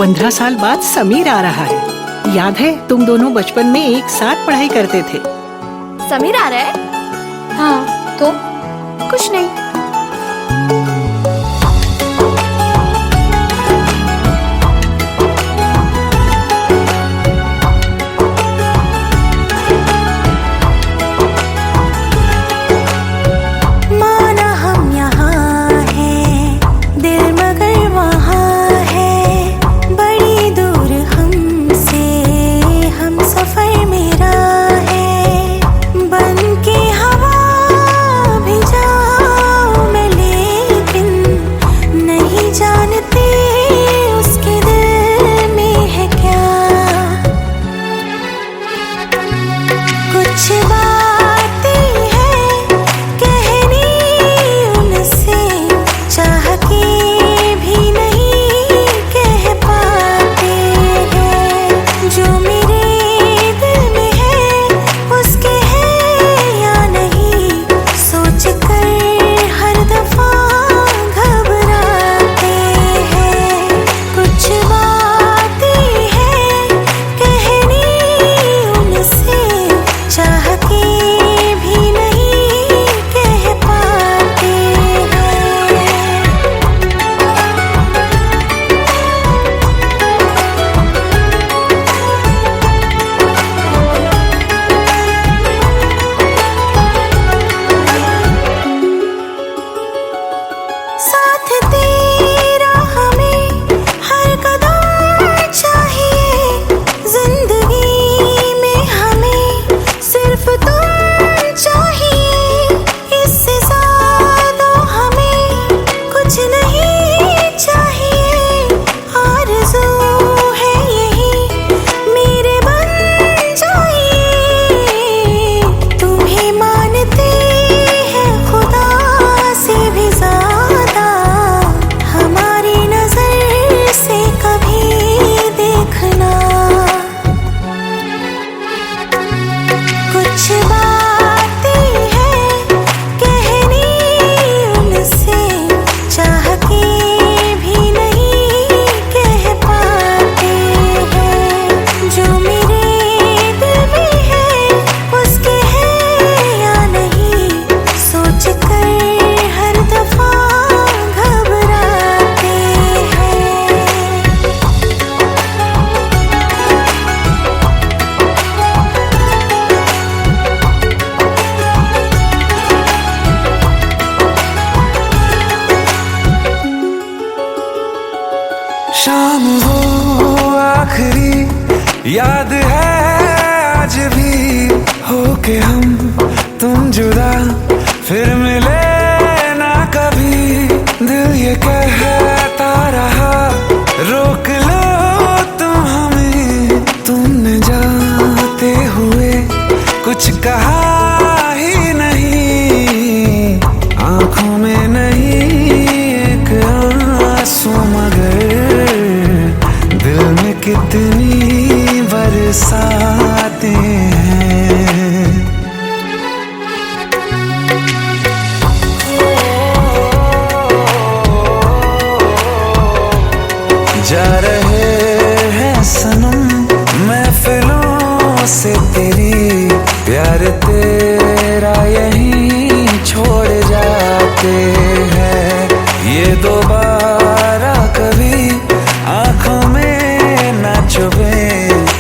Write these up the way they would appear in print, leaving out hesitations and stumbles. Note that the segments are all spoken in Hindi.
15 साल बाद समीर आ रहा है। याद है तुम दोनों बचपन में एक साथ पढ़ाई करते थे। समीर आ रहा है? हाँ तो कुछ नहीं। शाम हो आखिरी याद है आज भी, हो के हम तुम जुदा फिर मिले ना कभी। दिल ये कहता रहा रोक लो तुम हमें, तुमने जाते हुए कुछ कहा ही नहीं। आंखों में नहीं एक आंसू मगर दिल में कितनी बरसाते हैं। जा रहे हैं सनम महफिलों से तेरी, प्यार तेरा यहीं छोड़ जाते हैं। ये दोबारा कभी आंखों में ना चुभे,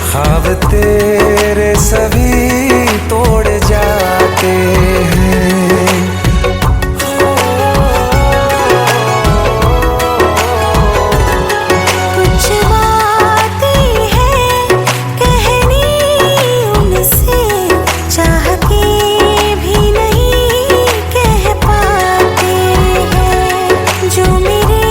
ख्वाब तेरे सभी तोड़ जाते हैं। जो मेरे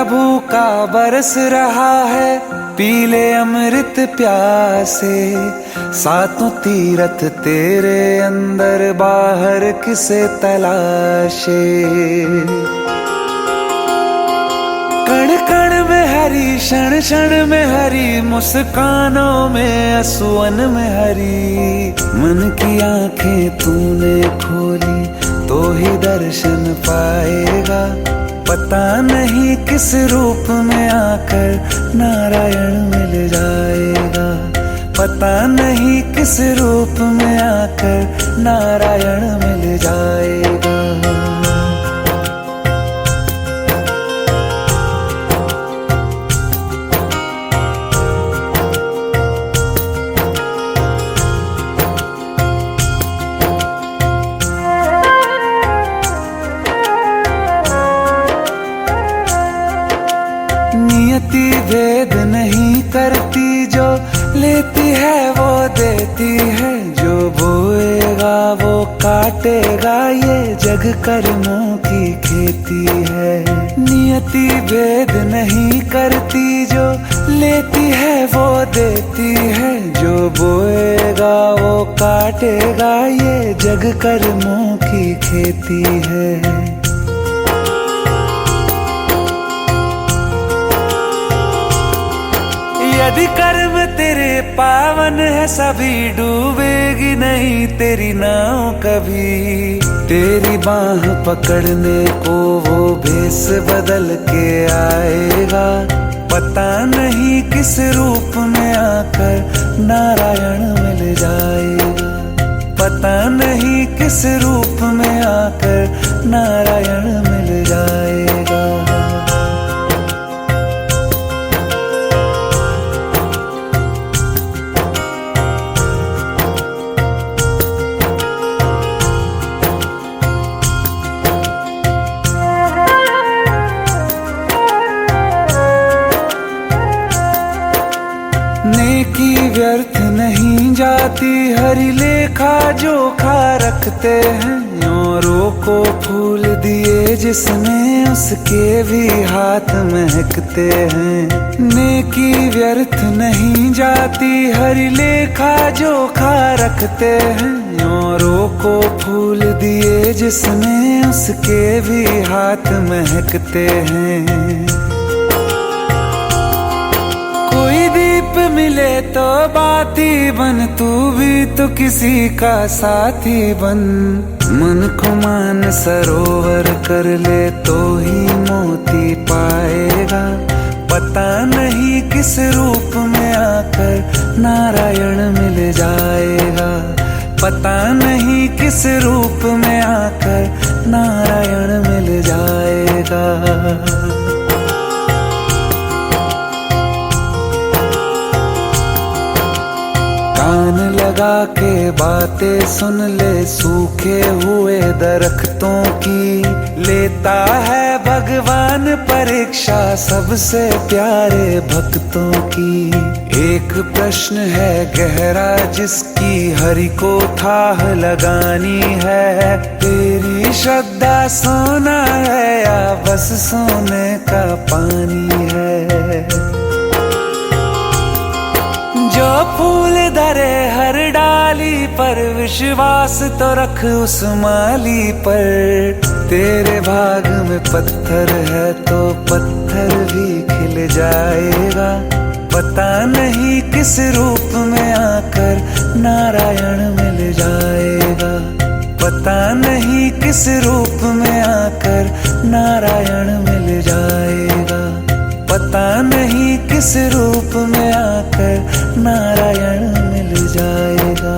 भूखा बरस रहा है, पीले अमृत प्यासे। सातों तीरथ तेरे अंदर, बाहर किसे तलाशे। कण कण में हरी, क्षण क्षण में हरी, मुस्कानों में असुवन में हरी। मन की आंखें तूने खोली तो ही दर्शन पाएगा। पता नहीं किस रूप में आकर नारायण मिल जाएगा। पता नहीं किस रूप में आकर नारायण मिल जाएगा। नियति भेद नहीं करती, जो लेती है वो देती है। जो बोएगा वो काटेगा, ये जग कर्मों की खेती है। नियति भेद नहीं करती, जो लेती है वो देती है। जो बोएगा वो काटेगा, ये जग कर्मों की खेती है। यदि कर्म तेरे पावन है, सभी डूबेगी नहीं तेरी नाव कभी। तेरी बाह पकड़ने को वो भेष बदल के आएगा। पता नहीं किस रूप में आकर नारायण मिल जाएगा। पता नहीं किस रूप में आकर नारायण मिल जाएगा। नेकी व्यर्थ नहीं जाती, हरि लेखा जोखा रखते हैं। औरों को फूल दिए जिसने, उसके भी हाथ महकते हैं। नेकी व्यर्थ नहीं जाती, हरि लेखा जोखा रखते हैं। औरों को फूल दिए जिसने, उसके भी हाथ महकते हैं। कोई दीप मिले तो बाती बन, तू भी तो किसी का साथी बन। मन को मान सरोवर कर ले तो ही मोती पाएगा। पता नहीं किस रूप में आकर नारायण मिल जाएगा। पता नहीं किस रूप में आकर नारायण मिल जाएगा। कान लगा के बातें सुन ले, सूखे हुए दरख्तों की। लेता है भगवान परीक्षा सबसे प्यारे भक्तों की। एक प्रश्न है गहरा जिसकी हरि को थाह लगानी है। तेरी श्रद्धा सोना है या बस सोने का पानी है। जो फूल धरे हर डाली पर, विश्वास तो रख उस माली पर। तेरे भाग में पत्थर है तो पत्थर भी खिल जाएगा। पता नहीं किस रूप में आकर नारायण मिल जाएगा। पता नहीं किस रूप में आकर नारायण मिल जाएगा। पता नहीं किस रूप में आकर नारायण मिल जाएगा।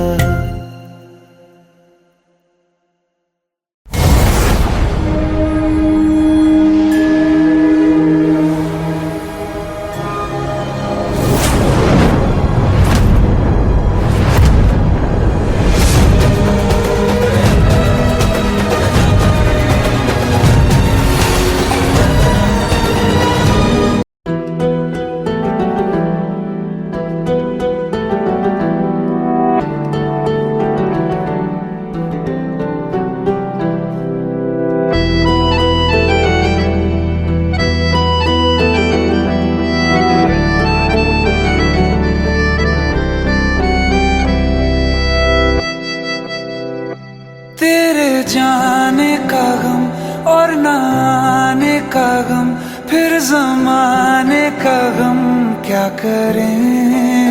जाने का गम और ना आने का गम, फिर जमाने का गम क्या करें।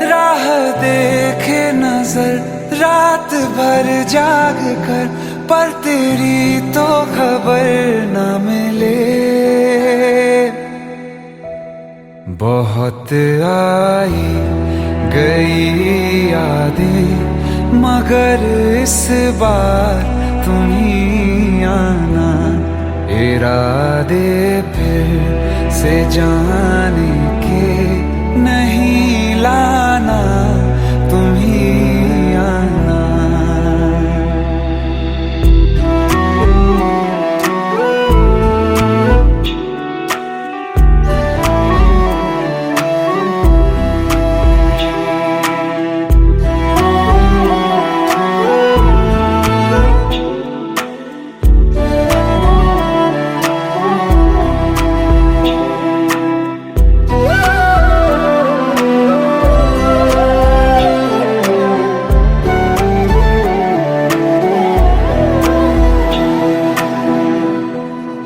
राह देखे नजर रात भर जाग कर, पर तेरी तो खबर ना मिले। बहुत आई गई यादें, मगर इस बार तुम ही आना। इरादे फिर से जाने के नहीं लाना, तुम ही आना।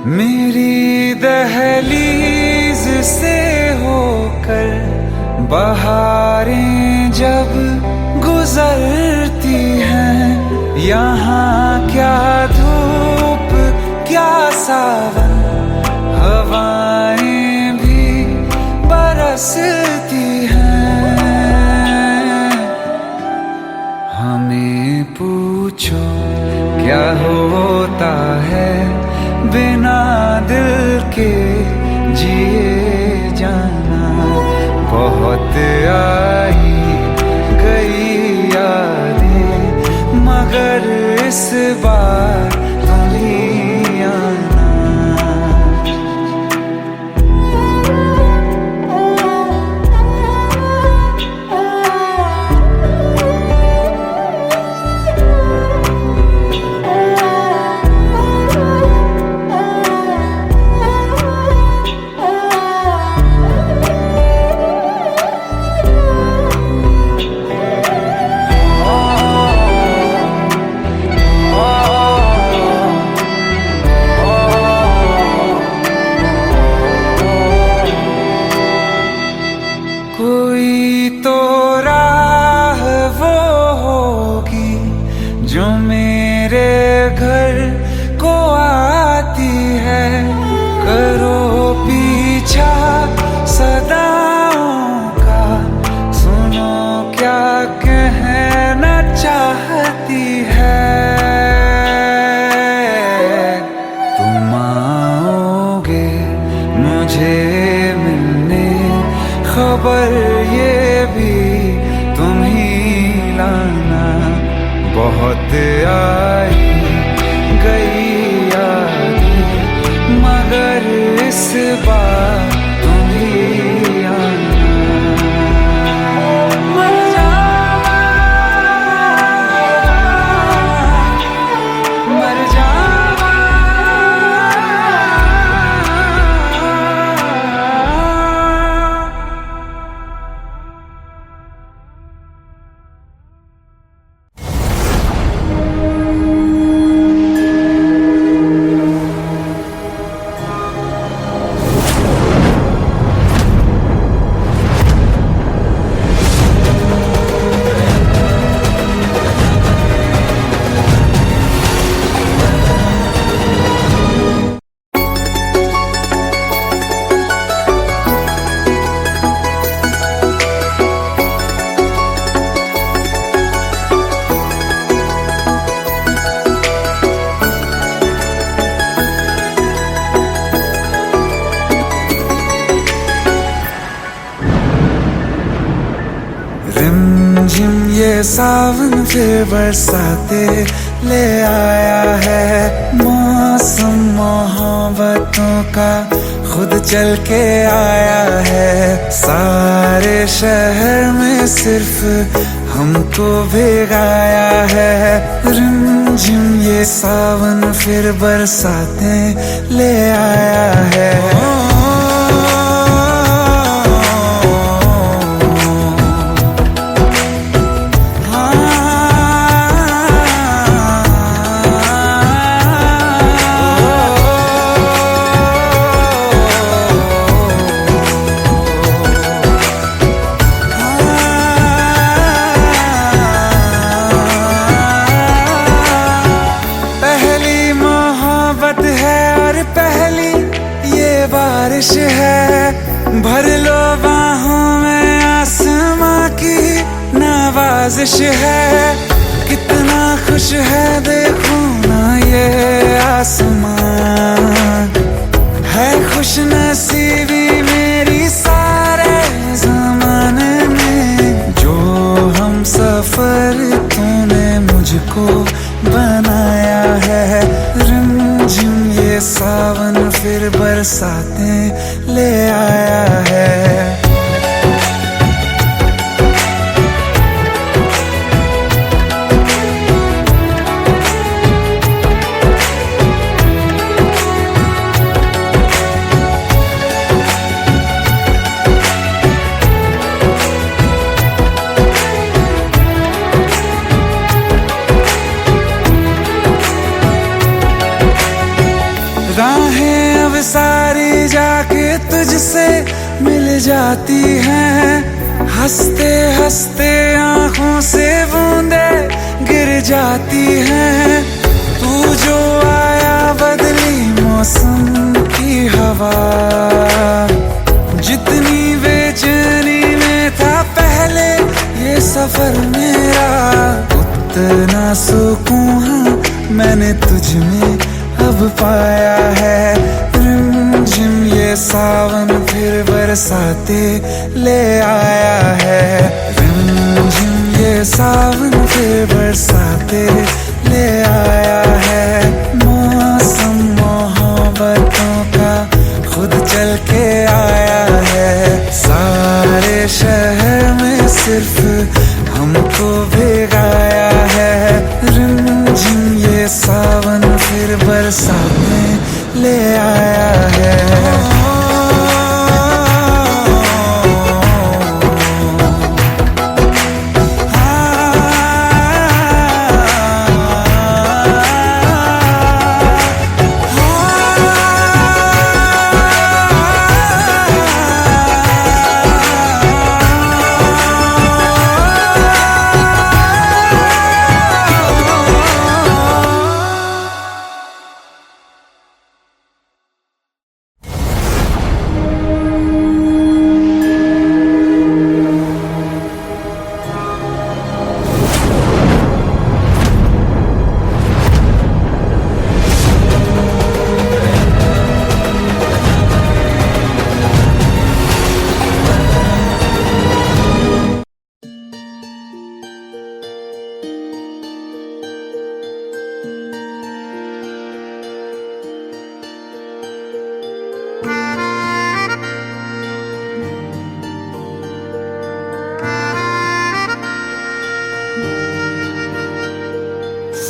मेरी दहलीज से होकर बहारें जब गुजरती हैं, यहाँ क्या धूप क्या सावन, हवाएं भी बरसती हैं। हमें पूछो क्या होता है बिना दिल के जिए जाना। बहुत आई गई यादें, मगर इस बार तुम ही आना। कोई तो राह वो होगी जो मेरे घर को आती है। करो पीछा सदाओं का, सुनो क्या कहना चाहती है। तुम आओगे मुझे मिलने, खबर ये भी तुम ही लाना। बहुत आई गई यादें, मगर इस बार तुम ही आना। मर जावा, मर जावा। रिमझिम ये सावन फिर बरसाते ले आया है। मौसम मोहब्बतों का खुद चल के आया है। सारे शहर में सिर्फ हमको भिगाया है। रिमझिम ये सावन फिर बरसाते ले आया है। साजिश है, कितना खुश है देखो ना ये आसमान। है खुश नसीबी मेरी सारे ज़माने में, जो हम सफर तूने मुझको बनाया है। रिमझिम ये सावन फिर बरसातें ले आया है। राहें अब सारी जाके तुझसे मिल जाती हैं, हंसते हंसते आंखों से बूंदे गिर जाती हैं। तू जो आया बदली मौसम की हवा, जितनी बेचैनी में था पहले ये सफर मेरा, उतना सुकून हाँ मैंने तुझ में अब पाया है। रिमझिम ये सावन फिर बरसाते ले आया है। रिमझिम ये सावन फिर बरसाते ले आया है। मौसम मोहब्बतों का खुद चल के आया है। सारे शहर में सिर्फ हमको भिगाया है। रिमझिम ये सावन फिर बरसातें ले आया है।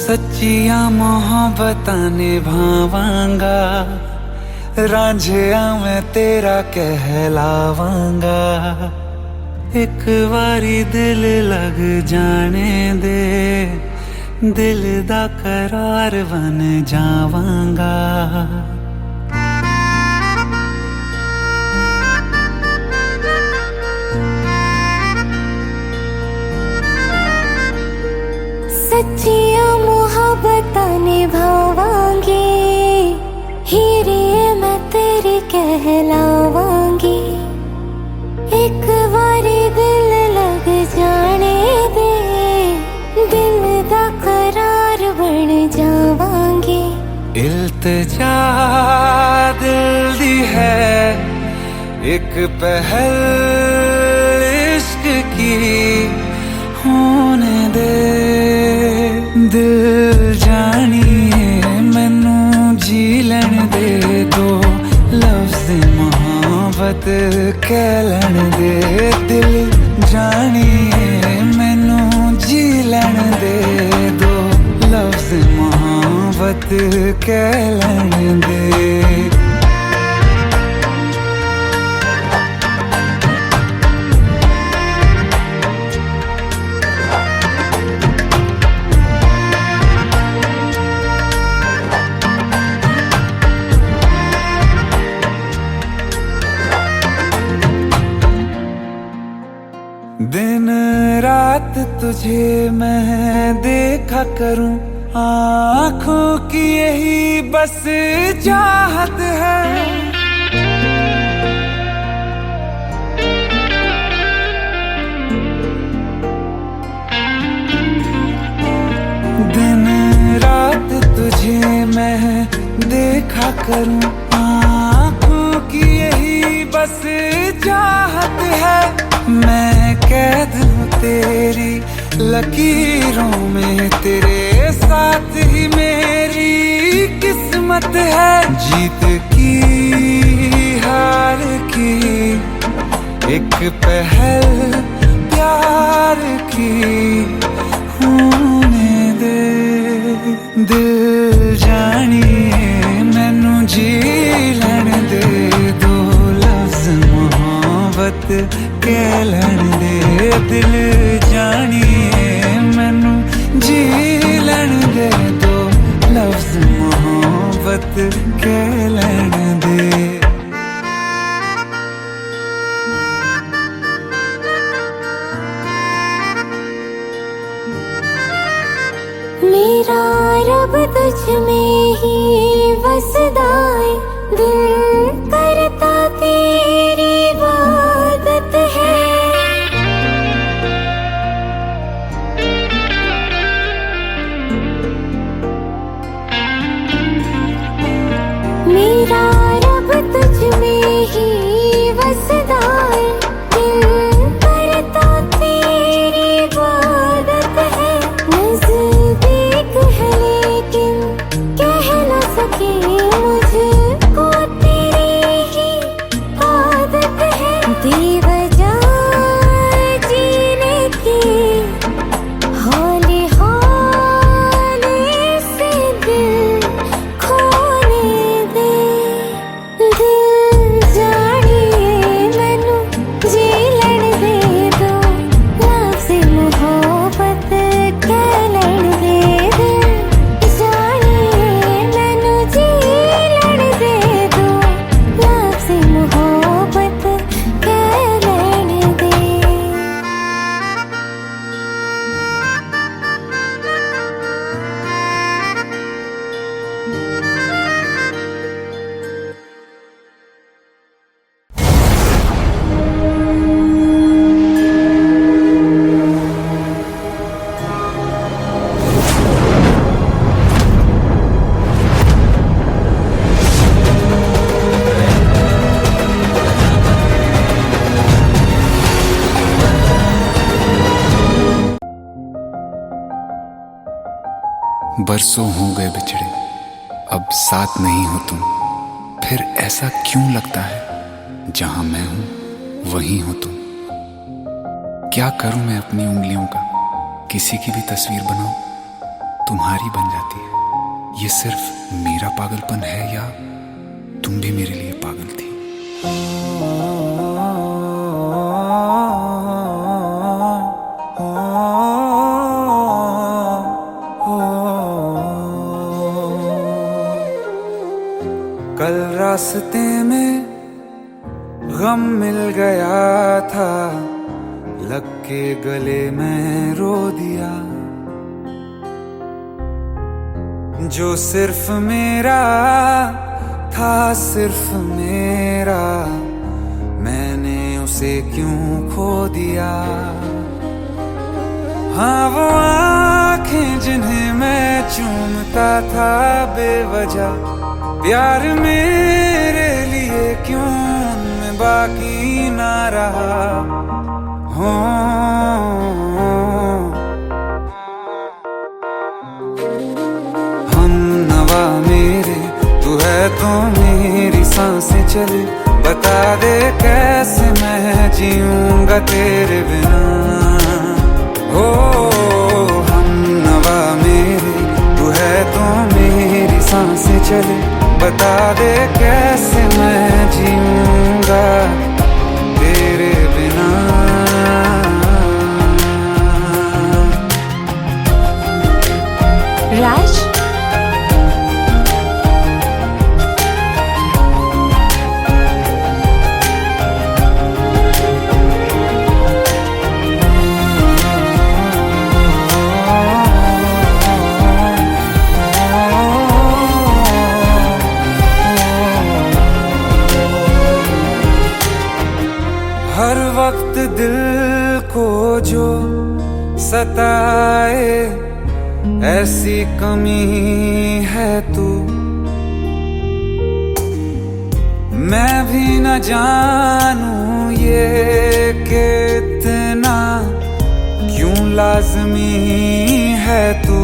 सच्चियां मोहब्बतां निभावांगा, रांझिया मैं तेरा कहलावांगा। एक बारी दिल लग जाने दे, दिल दा करार बन जावांगा। सच्चियां मोहब्बतां निभावांगी, हीरे मैं तेरी कहलावांगी। एक बारी दिल लग जाने दे, दिल दा करार बन जावांगी। इल्तिजा दिल दी है एक पहल इश्क की होने दे। दिल जानिए मैनू जी लैन दे, दो लफ्ज़ मोहब्बत कह लैन दे। दिल जानिए मैनू जी लैन दे, दो लफ्ज़ मोहब्बत कह लैन दे। दिन रात तुझे मैं देखा करूं, आँखों की यही बस चाहत है। करूं, आँखों की यही बस चाहत है। मैं कैद हूँ तेरी लकीरों में, तेरे साथ ही मेरी किस्मत है। जीत की हार की एक पहल प्यार की होने दे। दिल जानिए मैनू जी लैण दे, दो लफ्ज मोहब्बत कह लैण दे। दिल जानिए मैनू जी लैण दे, दो लफ्ज मोहब्बत कह लैण दे। मेरा रब तुझ में ही वसदा है, दिल करता तेरी इबादत है। मेरा रब तुझ में ही वसदा है, दिल करता तेरी इबादत है। नज़दीक है लेकिन कह न सके, मुझको तेरी ही आदत है। बेवजह जीने की हौले हौले से दिल खोने दे। दिल जानिए मैनू जी लैण दे, दो लफ्ज़ मोहब्बत कह लैण दे। दिल जानिए मैनू जी लैण दे, दो लफ्ज़ मोहब्बत कह लैण दे। बरसों हो गए बिछड़े, अब साथ नहीं हो तुम। फिर ऐसा क्यों लगता है जहां मैं हूं वहीं हो तुम। क्या करूं मैं अपनी उंगलियों का, किसी की भी तस्वीर बनाऊं तुम्हारी बन जाती है। ये सिर्फ मेरा पागलपन है या तुम भी मेरे लिए पागल थी। कल रास्ते में गम मिल गया था, लग के गले में रो दिया। जो सिर्फ मेरा था, सिर्फ मेरा, मैंने उसे क्यों खो दिया। हाँ वो आँखें जिन्हें मैं चूमता था बेवजह, प्यार मेरे लिए क्यों उनमें बाकी ना रहा। हो हम नवा मेरे, तू है तो मेरी सांसें चले। बता दे कैसे मैं जीऊंगा तेरे बिना। हो हम नवा मेरे, तू है तो मेरी सांसें चले। बता दे कैसे मैं जीऊंगा तेरे बिना। राज हर वक्त दिल को जो सताए, ऐसी कमी है तू। मैं भी न जानूं ये कि इतना क्यों लाज़मी है तू।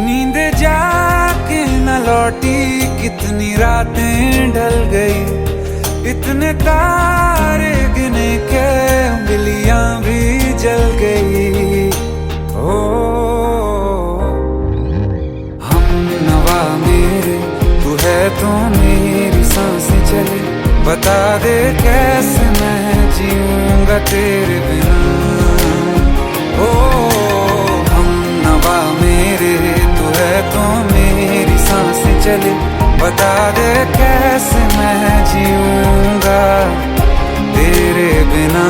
नींद जाके न लौटी कितनी रातें ढल गई, इतने तारे गिने के उंगलियां भी जल गई। ओ हम नवा मेरे तू है तो मेरी सांसें चले, बता दे कैसे मैं जीऊंगा तेरे बिना। ओ हम नवा मेरे तू है तो मेरी सांसें चले, बता दे कैसे मैं जीऊंगा तेरे बिना।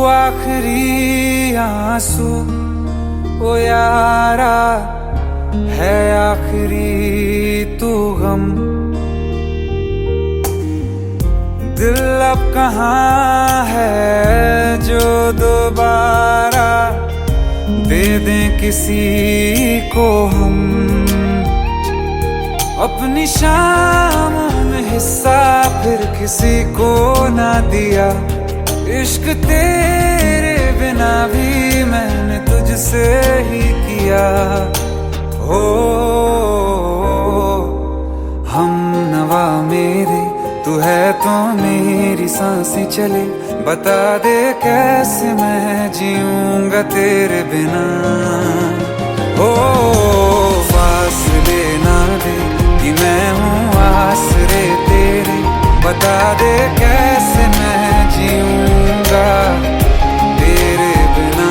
आखिरी आंसू ओ यारा है, आखिरी तू गम। दिल अब कहाँ है जो दोबारा दे दें किसी को हम। अपनी शामों में हिस्सा फिर किसी को ना दिया, इश्क तेरे बिना भी मैंने तुझसे ही किया। हो हम नवा मेरे तू है तो मेरी सांसें चले, बता दे कैसे मैं जीऊंगा तेरे बिना। हो फासले ना दे कि मैं हूँ आसरे तेरे, बता दे कैसे मैं जीऊंगा तेरे बिना।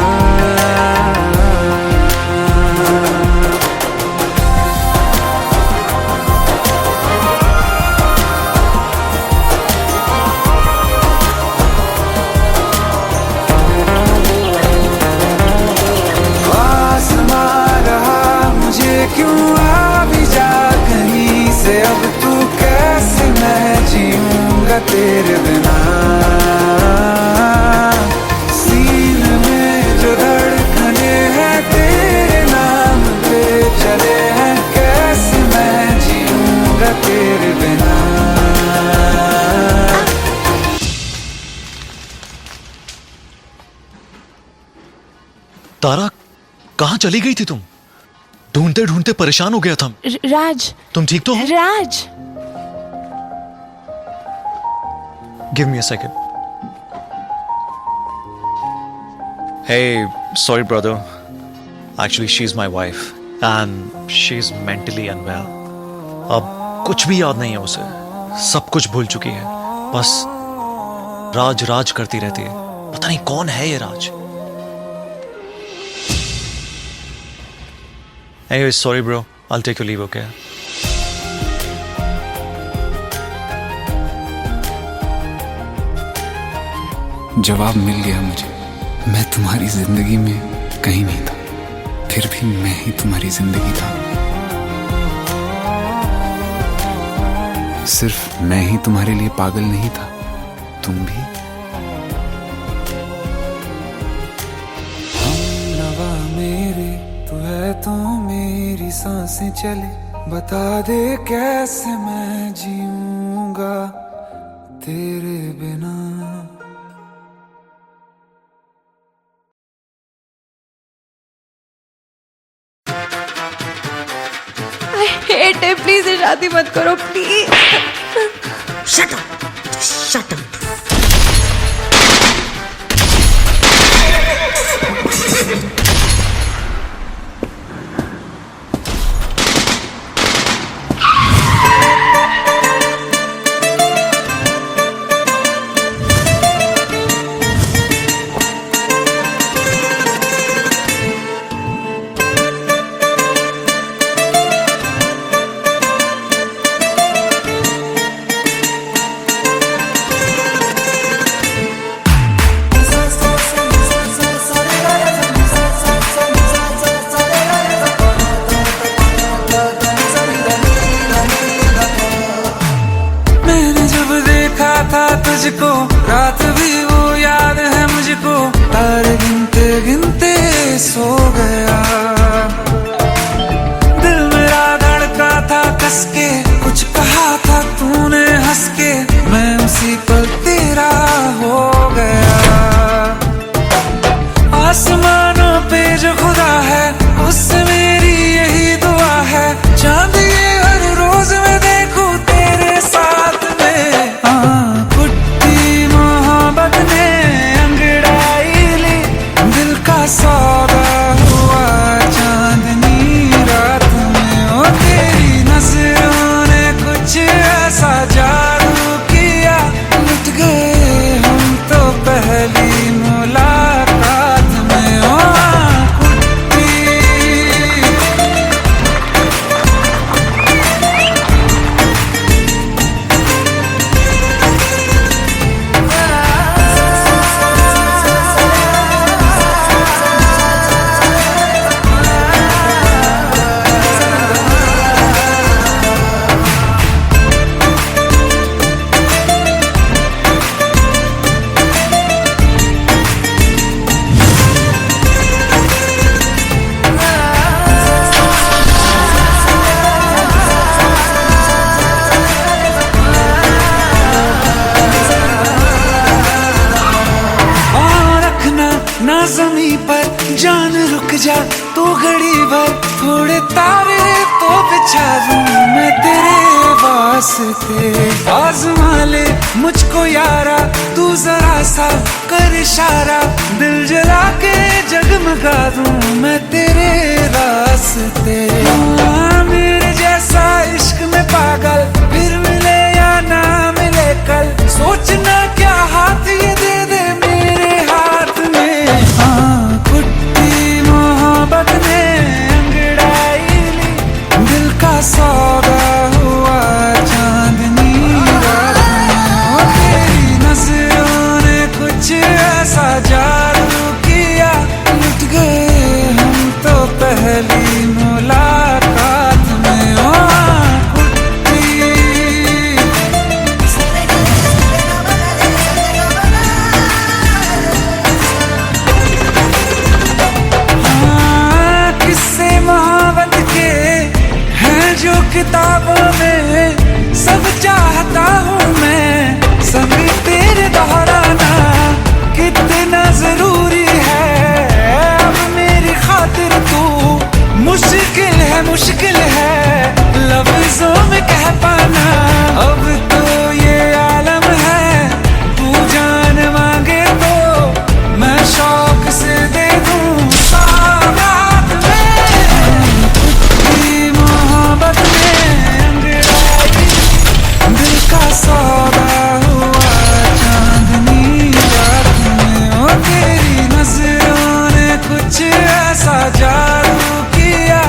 आसमां रहा मुझे क्यों आ भी जा कहीं से, अब तू कैसे मैं जीऊंगा तेरे बिना। सीने में जो धड़कने हैं तेरे नाम पे चले हैं, कैसे मैं जीऊंगा तेरे बिना। तारा, कहाँ चली गई थी तुम? ढूंढते ढूंढते परेशान हो गया था। राज, तुम ठीक तो हो? Raj, give me a second. Hey, sorry brother. Actually, she's my wife and she's mentally unwell. अब कुछ भी याद नहीं है उसे, सब कुछ भूल चुकी है। बस राज राज करती रहती है। पता नहीं कौन है ये राज। Anyway, sorry bro. I'll take your leave, okay? जवाब मिल गया मुझे। मैं तुम्हारी जिंदगी में कहीं नहीं था, फिर भी मैं ही तुम्हारी जिंदगी था। सिर्फ मैं ही तुम्हारे लिए पागल नहीं था, तुम भी। हम नवा मेरे तू है तो मेरी सांसें चले, बता दे कैसे मैं जीऊंगा तेरे बिना। हेट है, प्लीज ये शादी मत करो please. Shut up! Just shut up! ना जमीन पर जान रुक जा तो घड़ी भर, थोड़े तारे तो बिछा दूं मैं तेरे वास्ते। आज़मा ले मुझको यारा तू जरा सा कर इशारा, दिल जला के जगमगा दूं मैं तेरे रास्ते। मेरे जैसा इश्क में पागल फिर मिले या ना मिले कल, सोचना क्या हाथ ये दे दे मेरे हाथ में। हाँ कुट्टी मोहब्बत ने अंगड़ाई ली, दिल का सौदा हुआ चांदनी रात में। ओ तेरी नजरों ने कुछ ऐसा जादू किया, लुट गए हम तो पहली मुलाकात में। ओ किताबों में सब चाहता हूँ मैं, सब तेरे दोहराना कितना जरूरी है। अब मेरी खातिर तू मुश्किल है लफ्जों में कह पाना। अब तो ये आलम है तू जान मांगे तो मैं शौक से दे दूँ सौगात में। कुछ मोहब्बत का सौदा हुआ चांदनी रात में। ओ तेरी नजरों ने कुछ ऐसा जादू किया,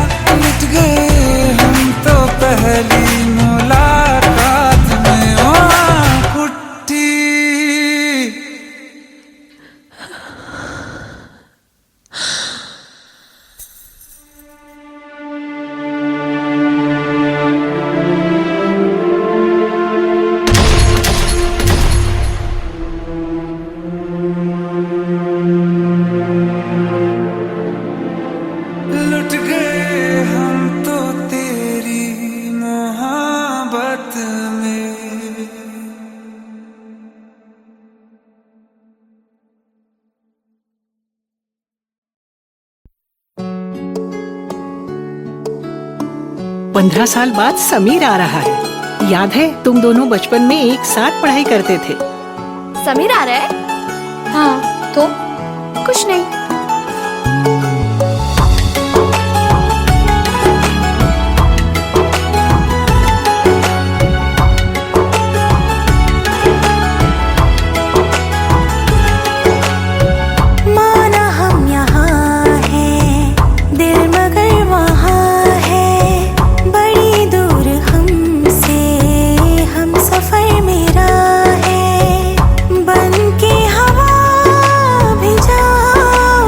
लुट गए हम तो पहली मुलाकात में। ओ कुट्टी लुट गए हम तो तेरी मोहब्बत में। पंद्रह साल बाद समीर आ रहा है। याद है तुम दोनों बचपन में एक साथ पढ़ाई करते थे। समीर आ रहा है? हाँ तो कुछ नहीं। माना हम यहाँ हैं, दिल मगर वहाँ है, बड़ी दूर हमसे हम सफर मेरा है। बन के हवा भी जाओ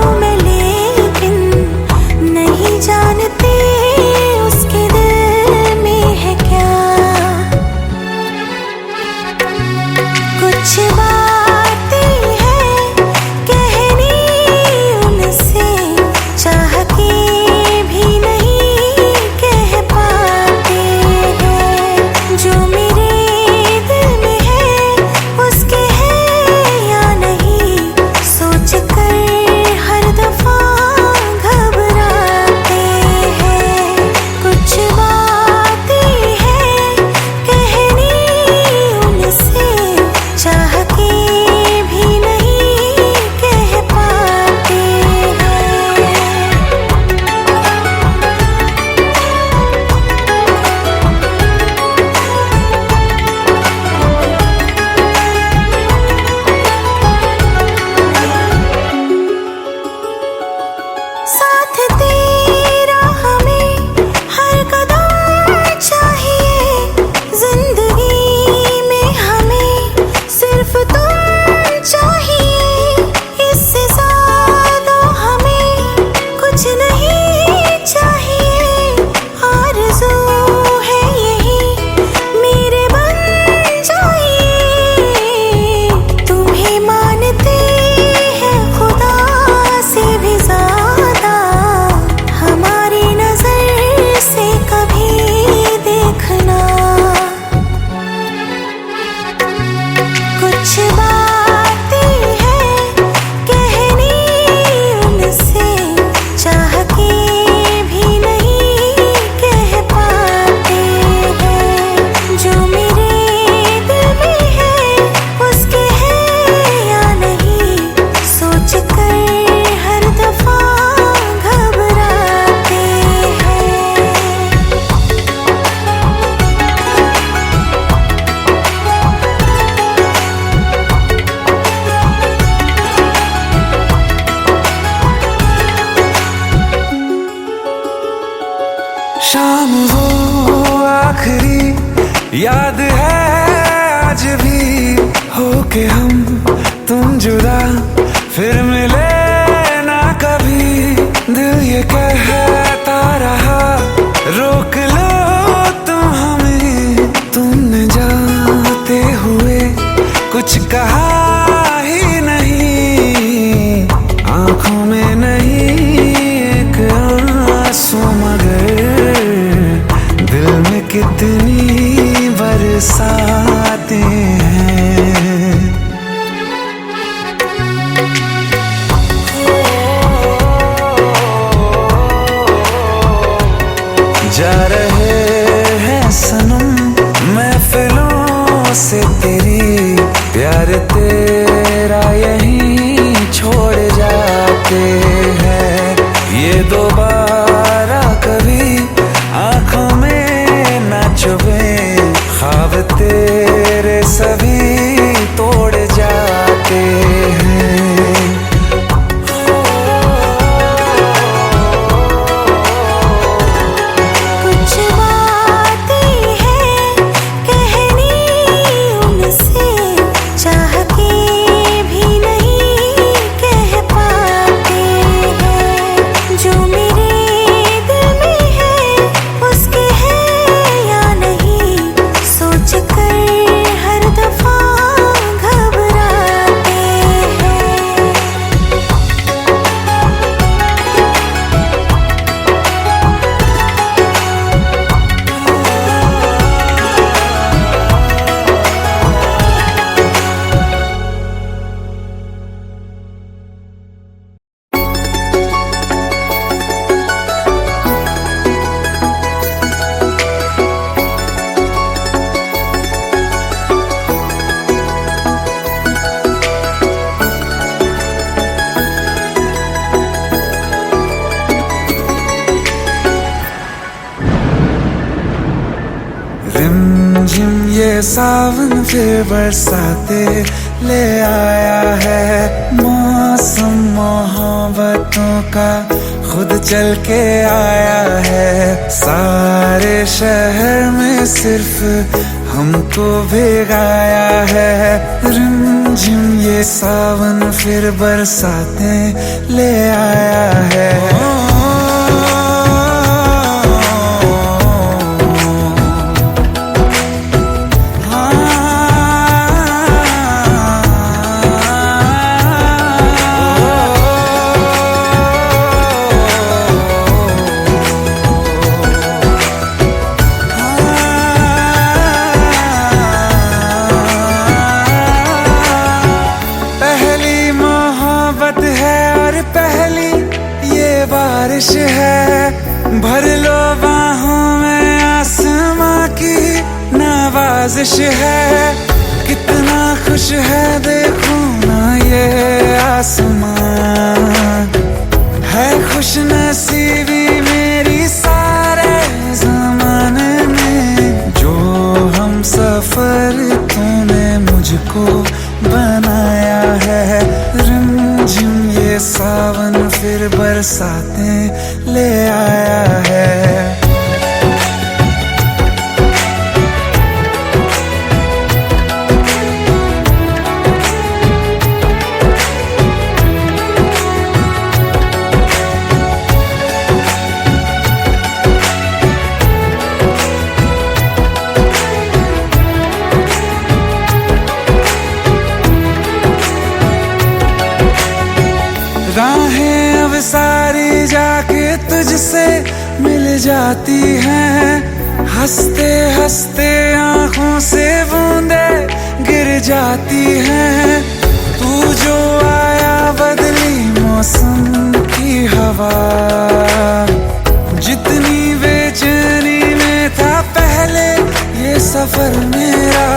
फिर मिले ना कभी, दिल ये कहता रहा रोक लो तुम हमें, तुमने जाते हुए कुछ कहा ही नहीं, आंखों में नहीं एक आंसू मगर दिल में कितनी बरसाते हैं। जा रहे हैं सनम महफिलों से तेरी, प्यार तेरा यहीं छोड़ जाते हैं, ये दोबारा कभी आंखों में ना चुभे, ख्वाब तेरे सभी तोड़ जाते हैं। कुछ बातें हैं कहनी उनसे, चाह के भी नहीं कह पाते हैं, जो मेरे दिल में है उसके है या नहीं, सोच कर हर दफा घबराते हैं। रिमझिम ये सावन फिर बरसाते ले आया है, मौसम मोहब्बतों का खुद चल के आया है, सारे शहर में सिर्फ हमको भिगाया है, रिमझिम ये सावन फिर बरसाते ले आया है। पहली मोहब्बत है और पहली ये बारिश है, भर लो बाहों में आसमां की नवाजिश है, कितना खुश है देखो ना ये आसमां, है खुश नसीबी मेरी सारे जमाने में, जो हम सफर तूने मुझको बनाया है, रिमझिम ये सावन फिर बरसाते ले आया है। राहें अब सारी जाके तुझसे मिल जाती हैं, हंसते हंसते आंखों से बूंदे गिर जाती हैं, तू जो आया बदली मौसम की हवा, जितनी बेचैनी में था पहले ये सफर मेरा,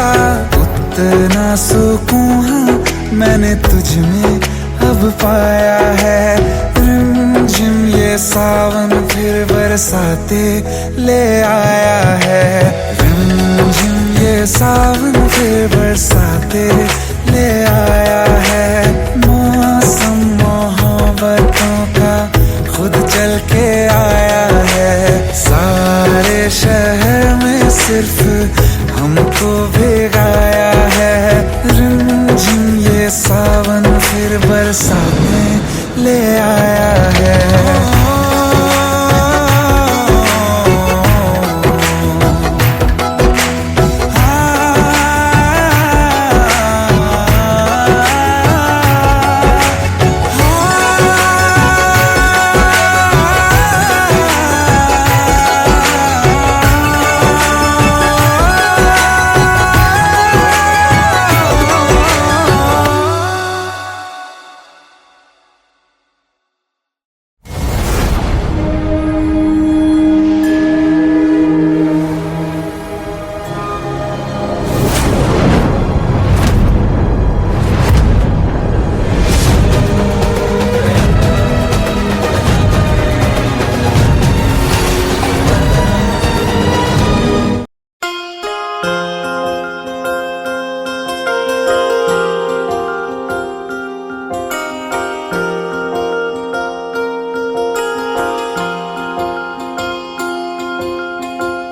उतना सुकून मैंने तुझ में अब पाया है, रिमझिम ये सावन फिर बरसाते ले आया है, रिमझिम ये सावन फिर बरसाते ले आया है, मौसम मोहब्बतों का खुद चल के आया है, सारे शहर में सिर्फ हमको भिगाया है, रिमझिम ये सावन फिर बरसाते साथ में ले आया है।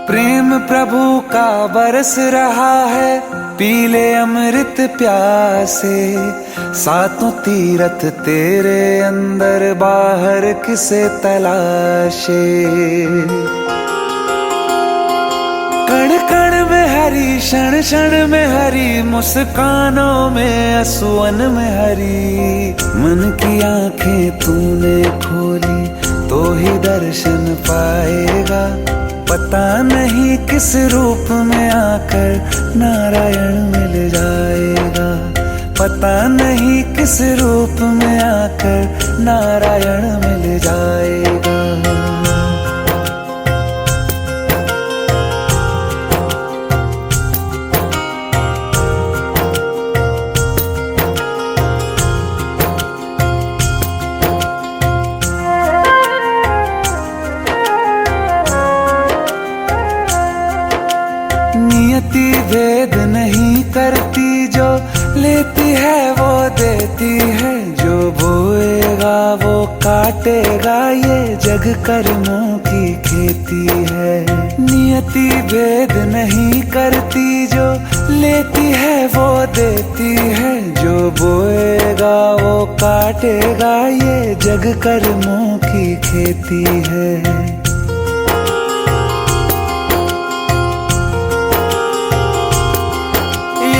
प्रेम प्रभु का बरस रहा है, पीले अमृत प्यासे। सातों तीरथ तेरे अंदर बाहर किसे तलाशे। कण कण में हरी, क्षण क्षण में हरी, मुस्कानों में असुवन में हरी। मन की आंखें तूने खोली तो ही दर्शन पाएगा। पता नहीं किस रूप में आकर नारायण मिल जाएगा। पता नहीं किस रूप में आकर नारायण मिल जाएगा। नियति भेद नहीं करती, जो लेती है वो देती है। जो बोएगा वो काटेगा, ये जग कर्मों की खेती है। नियति भेद नहीं करती, जो लेती है वो देती है। जो बोएगा वो काटेगा, ये जग कर्मों की खेती है।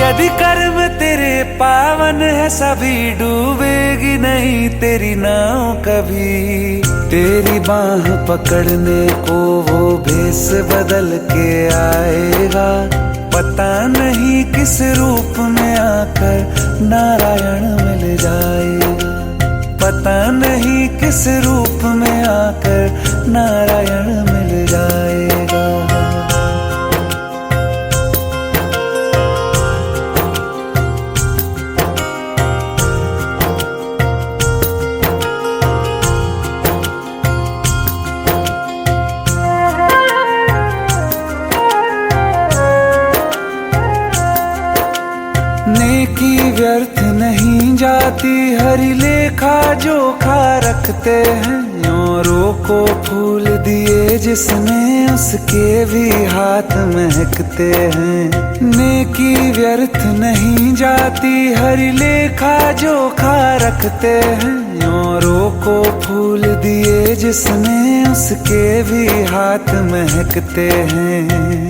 यदि कर्म तेरे पावन है, सभी डूबेगी नहीं तेरी नाव कभी। तेरी बाह पकड़ने को वो भेष बदल के आएगा। पता नहीं किस रूप में आकर नारायण मिल जाएगा। पता नहीं किस रूप में आकर नारायण मिल जाएगा। नेकी व्यर्थ नहीं जाती, हरि लेखा जोखा रखते हैं। औरों को फूल दिए जिसने, उसके भी हाथ महकते हैं। नेकी व्यर्थ नहीं जाती, हरि लेखा जोखा रखते हैं। औरों को फूल दिए जिसने, उसके भी हाथ महकते हैं।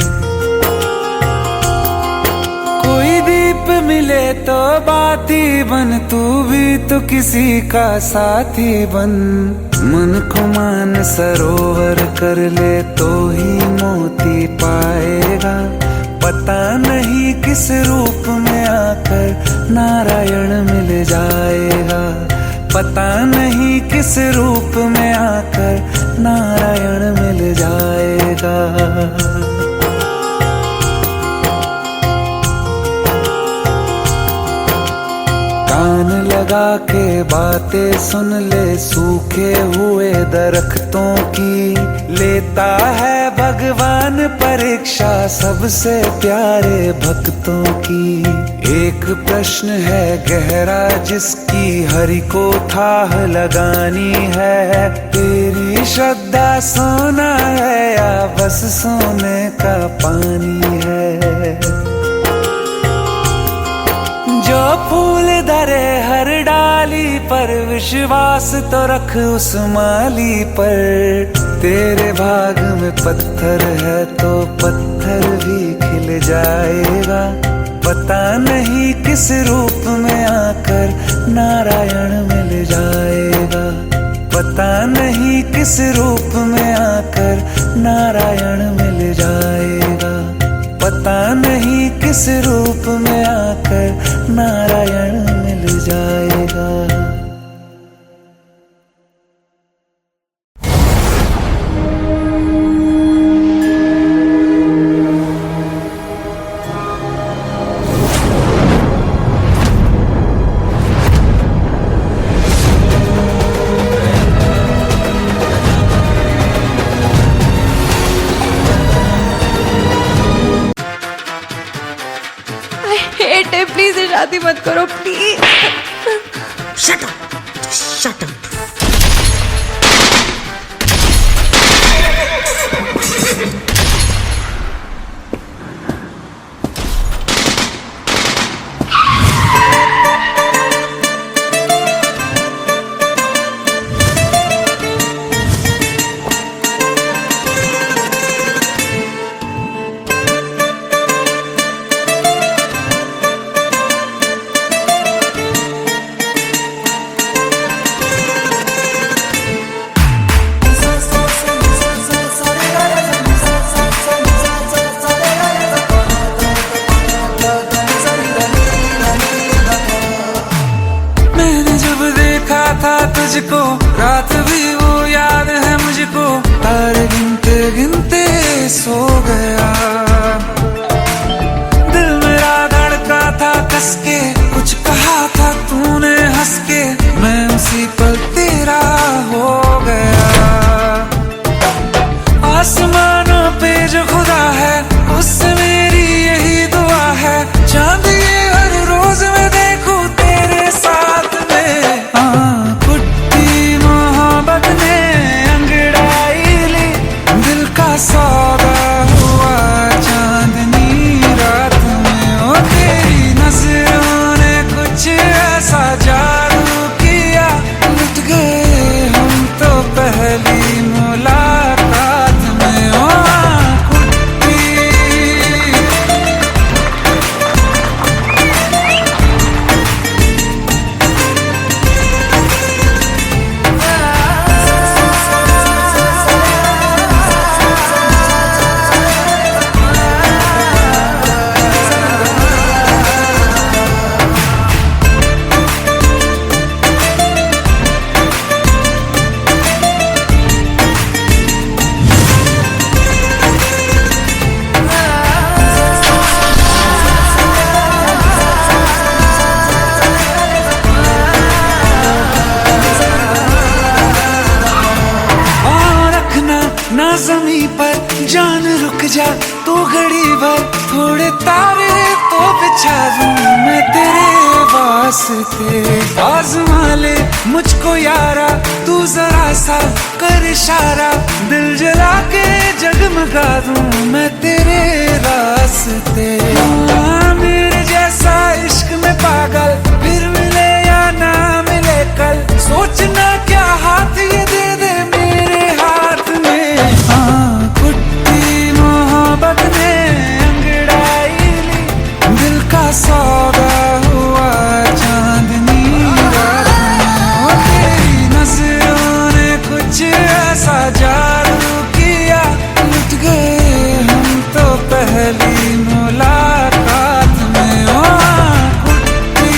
कोई दीप मिले तो बाती बन, तू भी तो किसी का साथी बन। मन को मान सरोवर कर ले तो ही मोती पाएगा। पता नहीं किस रूप में आकर नारायण मिल जाएगा। पता नहीं किस रूप में आकर नारायण मिल जाएगा। कान लगा के बातें सुन ले सूखे हुए दरख्तों की। लेता है भगवान परीक्षा सबसे प्यारे भक्तों की। एक प्रश्न है गहरा जिसकी हरि को थाह लगानी है। तेरी श्रद्धा सोना है या बस सोने का पानी है। जो फूल धरे हर डाली पर विश्वास तो रख उस माली पर। तेरे भाग में पत्थर है तो पत्थर भी खिल जाएगा। पता नहीं किस रूप में आकर नारायण मिल जाएगा। पता नहीं किस रूप में आकर नारायण मिल जाएगा। पता नहीं किस रूप में आकर नारायण मिल जाएगा। प्लीज शादी मत करो please. Shut up, shut up. तुझको रात भी वो याद है मुझको। तारे गिनते गिनते सो गया। दिल मेरा धड़का था कस के। कुछ कहा था तूने हंस के। मैं उसी पल तेरा हो गया। आसमानों पे जो खुदा है उससे मेरी यही दुआ है। चांद ये हर रोज मैं देखूं तेरे साथ में। सौदा हुआ चांदनी रात में। ओ तेरी नजरों ने कुछ ऐसा जादू किया। लुट गए हम तो पहली मुलाकात में। ओ ज़मीं पर जान रुक जा तू घड़ी भर। थोड़े तारे तो बिछा दूं मैं तेरे वास्ते। आज़मा ले मुझको यारा तू जरा सा कर इशारा। दिल जला के जगमगा दूं मैं तेरे रास्ते। मेरे जैसा इश्क में पागल फिर मिले या ना मिले कल। सोचना क्या हाथ ये दे दे मेरे हाथ में। कुट्टी मोहब्बत ने अंगड़ाई ली। दिल का सौदा हुआ चांदनी रात में। तेरी नजरों ने कुछ ऐसा जादू किया। लुट गए हम तो पहली मुलाकात में। ओ कुट्टी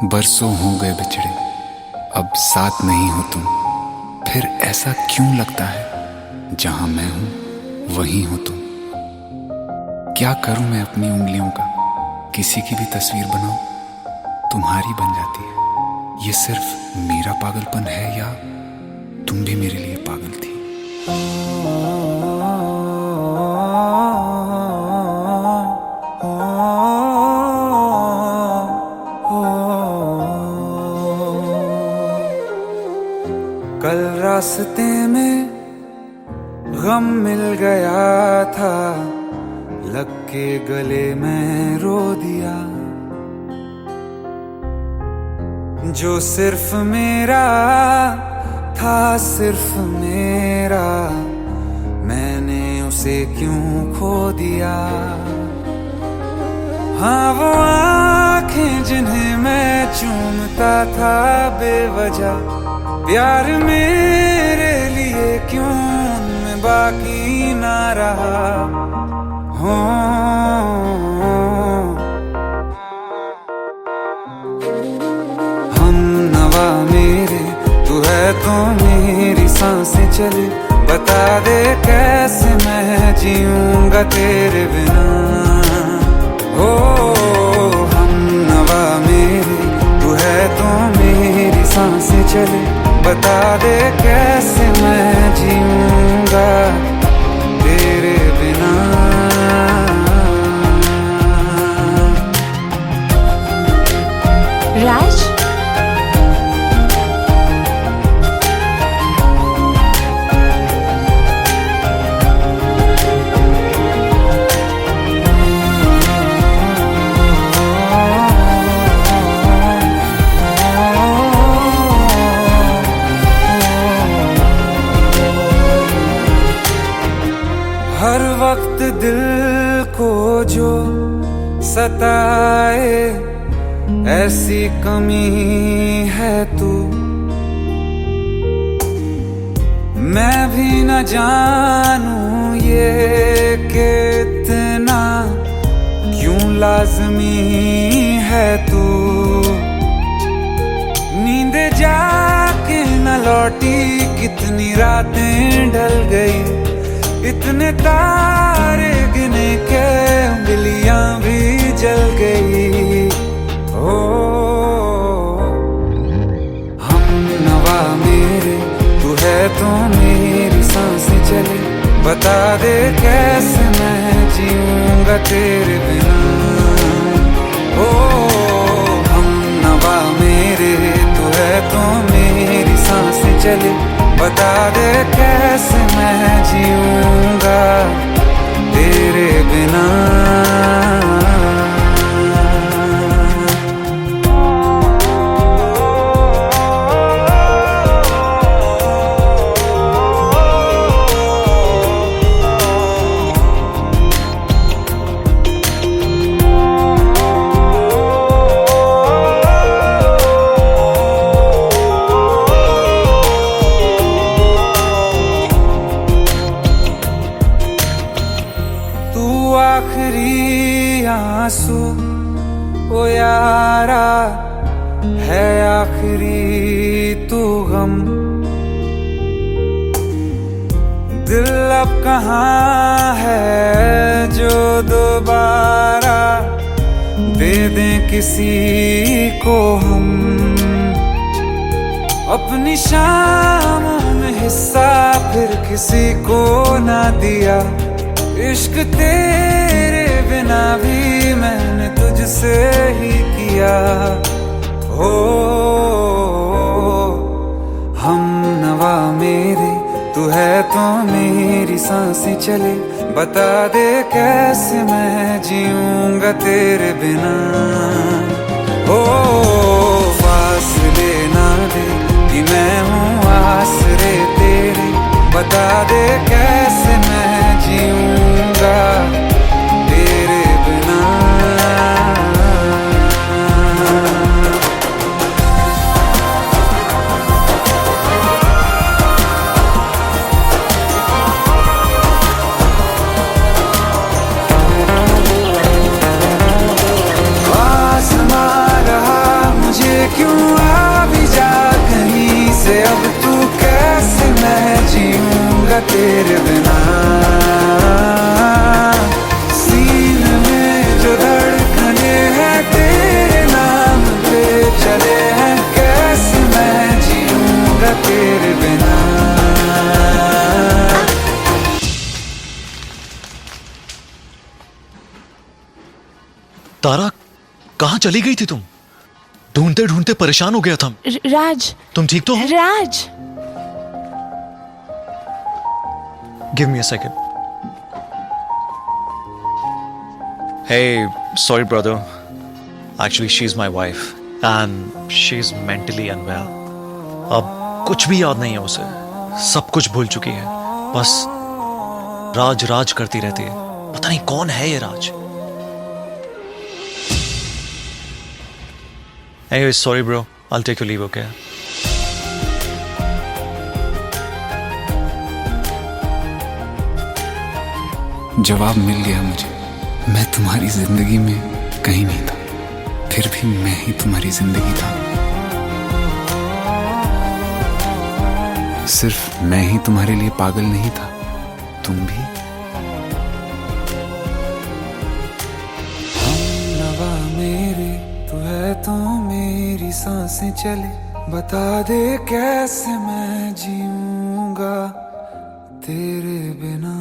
बरसों हो गए बिछड़े, अब साथ नहीं हो तुम। फिर ऐसा क्यों लगता है जहां मैं हूं वहीं हो तुम। क्या करूं मैं अपनी उंगलियों का, किसी की भी तस्वीर बनाऊं, तुम्हारी बन जाती है। ये सिर्फ मेरा पागलपन है या तुम भी मेरे लिए पागल थी। कल रास्ते में गम मिल गया था, लग के गले में रो दिया। जो सिर्फ मेरा था, सिर्फ मेरा, मैंने उसे क्यों खो दिया। हाँ वो आंखें जिन्हें मैं चूमता था बेवजह, प्यार मेरे लिए क्यों उनमें बाकी ना रहा। हो हम नवा मेरे, तू है तो मेरी सांसें चले। बता दे कैसे मैं जीऊंगा तेरे बिना। हो हम नवा मेरे, तू है तो मेरी सांसें चले। बता दे कैसे मैं जीऊंगा तेरे बिना। राज, हर वक्त दिल को जो सताए, ऐसी कमी है तू। मैं भी न जानूं ये कि इतना क्यों लाज़मी है तू। नींद जाके न लौटी, कितनी रातें ढल गई। इतने तारे गिने के उंगलियां भी जल गई। ओ हम नवा मेरे, तू है तो मेरी सांसें चले। बता दे कैसे मैं जीऊंगा तेरे बिना। ओ हम नवा मेरे, तू है तो मेरी सांसें चले। बता दे कैसे मैं जीऊंगा तेरे बिना। आखिरी आंसू ओ यारा है, आखिरी तू गम। दिल अब कहाँ है जो दोबारा दे दें किसी को हम। अपनी शामों में हिस्सा फिर किसी को ना दिया। इश्क तेरे बिना भी मैंने तुझसे ही किया। हो हम नवा मेरे, तू है तो मेरी सांसें चले। बता दे कैसे मैं जीऊंगा तेरे बिना। हो फासले ना दे कि मैं हूँ आसरे तेरे। बता दे कैसे मैं जीऊंगा तेरे बिना। आसमां रहा मुझे जीऊंगा तेरे बिना। सीने में जो धड़कने हैं तेरे नाम पे चले हैं, कैसे मैं जीऊंगा तेरे बिना। तारा, कहाँ चली गई थी तुम? ढूंढते ढूंढते परेशान हो गया था। राज, तुम ठीक तो हो? Raj, give me a second. Hey, sorry brother. Actually, she's my wife and she's mentally unwell. अब कुछ भी याद नहीं है उसे, सब कुछ भूल चुकी है। बस राज राज करती रहती है। पता नहीं कौन है ये राज। Anyway, sorry bro. I'll take your leave, okay? जवाब मिल गया मुझे। मैं तुम्हारी जिंदगी में कहीं नहीं था, फिर भी मैं ही तुम्हारी जिंदगी था। सिर्फ मैं ही तुम्हारे लिए पागल नहीं था, तुम भी। हमनवा मेरे तू है तो मेरी सांसें चले, बता दे कैसे मैं जीऊंगा तेरे बिना।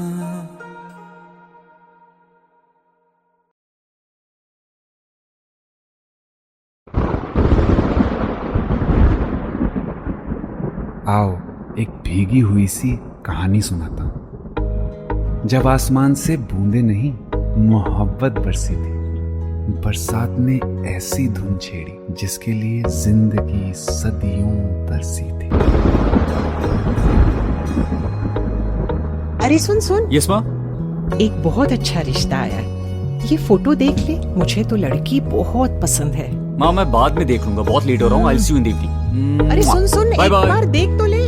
आओ एक भीगी हुई सी कहानी सुनाता हूं। जब आसमान से बूंदे नहीं मोहब्बत बरसी थी, बरसात ने ऐसी धुन छेड़ी जिसके लिए जिंदगी सदियों तरसी थी। अरे सुन सुन, यस माँ। एक बहुत अच्छा रिश्ता आया है, ये फोटो देख ले। मुझे तो लड़की बहुत पसंद है। माँ मैं बाद में देख लूंगा, बहुत लेट हो रहा हूँ। आई सी यू इन द इवनिंग। अरे सुन सुन, Bye एक bye. बार देख तो ले।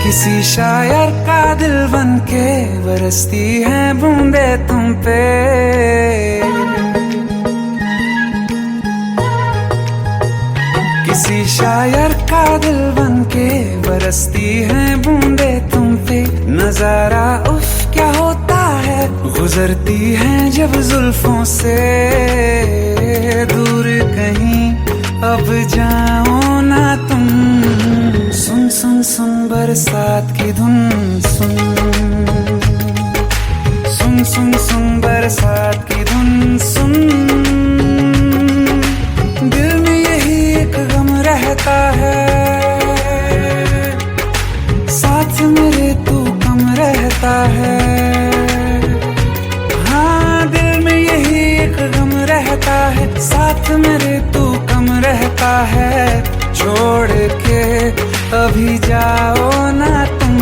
किसी शायर का दिल बन के बरसती हैं बूंदे तुम पे। किसी शायर का दिल बन के बरसती हैं बूंदे तुम पे। नजारा उफ क्या होता है, गुजरती हैं जब जुल्फों से। दूर कहीं अब जाओ ना तुम, सुन सुन सुन बरसात की धुन। सुन सुन सुन सुन बरसात की धुन। सुन दिल में यही एक गम रहता है, साथ मेरे तू कम रहता है। हाँ दिल में यही एक गम रहता है, साथ मेरे तू कम रहता है। छोड़ के अभी जाओ ना तुम,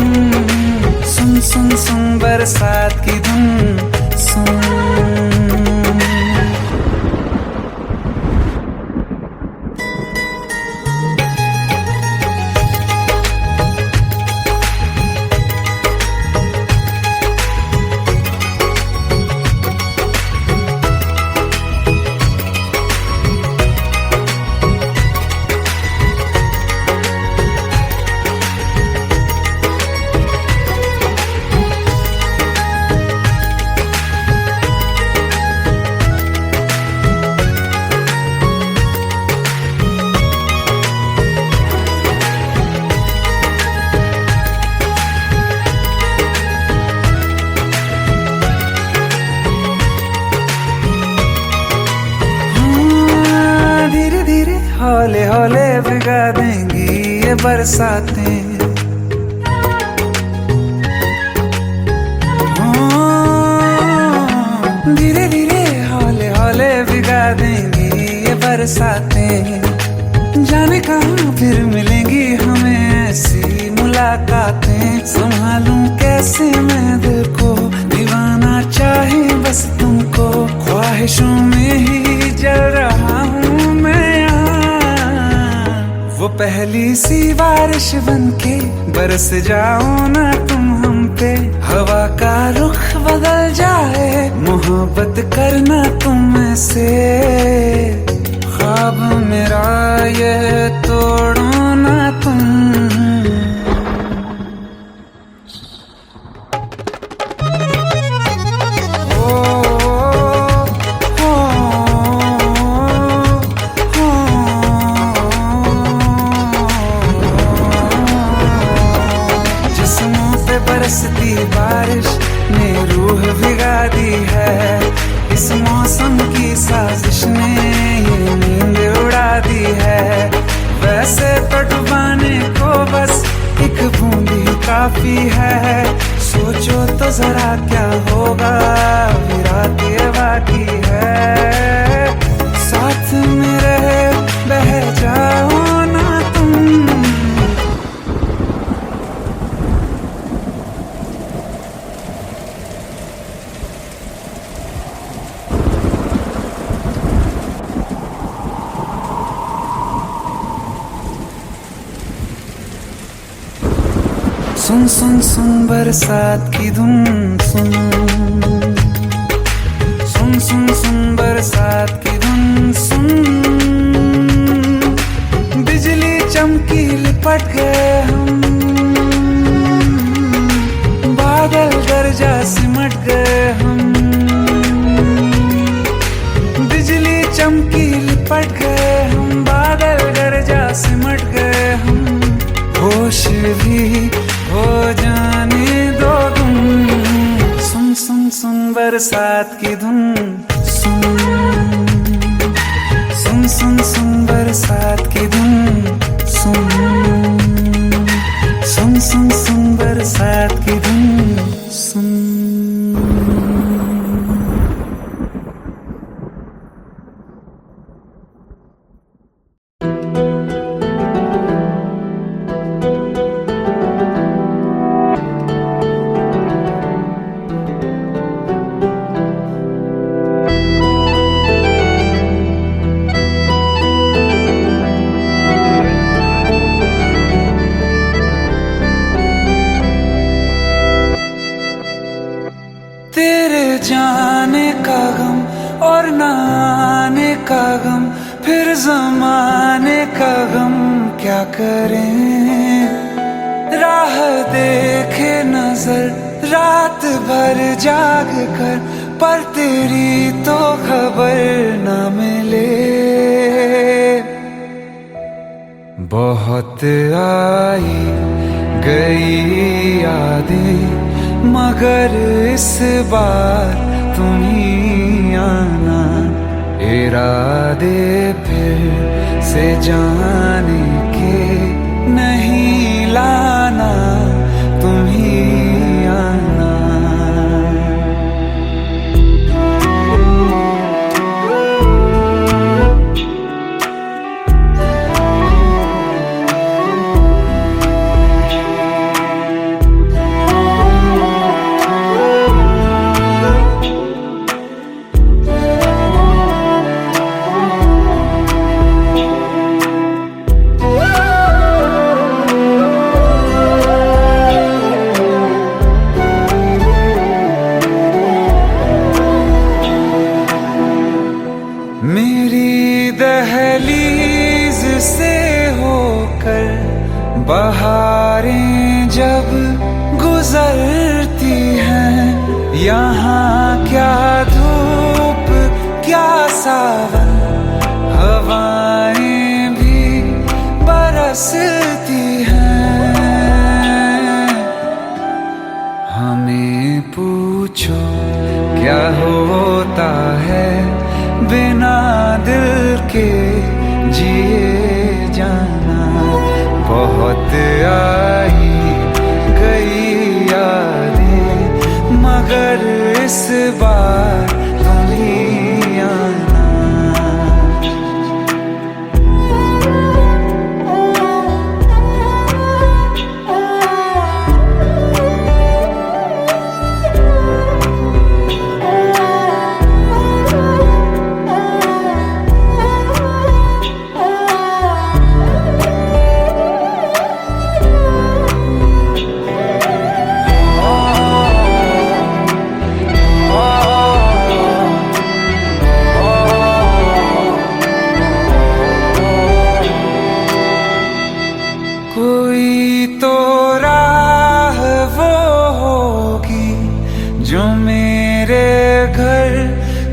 सुन सुन सुन बरसात की धुन। सुन हौले हौले भिगा देंगी ये बरसातें। धीरे धीरे हौले हौले भिगा देंगी ये बरसातें। जाने कहाँ फिर मिलेंगी हमें ऐसी मुलाकातें। संभालूं कैसे मैं दिल को, दीवाना चाहे बस तुमको ख्वाहिशों में ही जल रहा हूँ मैं यहाँ। वो पहली सी बारिश बनके बरस जाओ ना तुम हम पे, हवा का रुख बदल जाए मोहब्बत करना तुम से। ख्वाब मेरा ये तोड़ो ना तुम। बरसती बारिश ने रूह भिगा दी है, इस मौसम की साजिश ने ये नींद उड़ा दी है। वैसे तो डुबाने को बस एक बूंद ही काफी है, सोचो तो जरा क्या होगा अभी रात ये बाकी है। साथ मेरे बह जाओ ना तुम। सुन सुन सुन बरसात की धुन सुन, सुन सुन सुन बरसात की धुन सुन। बिजली चमकी लिपट गए हम, बादल गरजा सिमट गए हम। बिजली चमकी लिपट गए हम, बादल गरजा सिमट गए हम। होश भी हो जाने दो तुम। सुन सुन सुन बरसात की धुन सुन, सुन सुन सुन बरसात की धुन सुन, सुन सुन सुन बरसात की धुन सुन। जाने का गम और न आने का गम, फिर जमाने का गम क्या करें। राह देखे नजर रात भर जाग कर, पर तेरी तो खबर न मिले। बहुत आई गई यादें मगर इस बार तुम ही आना। इरादे फिर से जाने के नहीं लाना, तुम ही आना। मेरी दहलीज से होकर बहारें जब गुजरती हैं, यहाँ क्या धूप क्या सावन, हवाएं भी बरसती हैं। हमें पूछो क्या होता है बिना दिल के जिए जाना। बहुत आई गई यादें मगर इस बार तुम ही आना।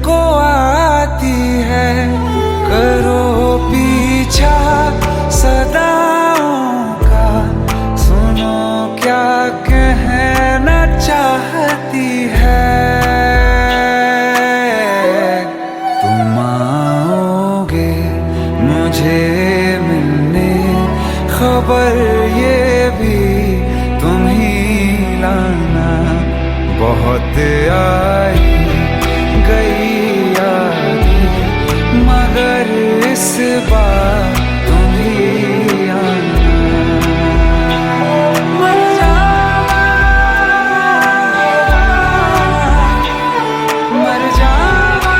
को आती है, करो पीछा सदाओं का, सुनो क्या कहना चाहती है। तुम आओगे मुझे मिलने, खबर ये भी तुम ही लाना। बहुत आई गई यादें, मगर इस बार तुम ही आना। मर जावा, मर जावा।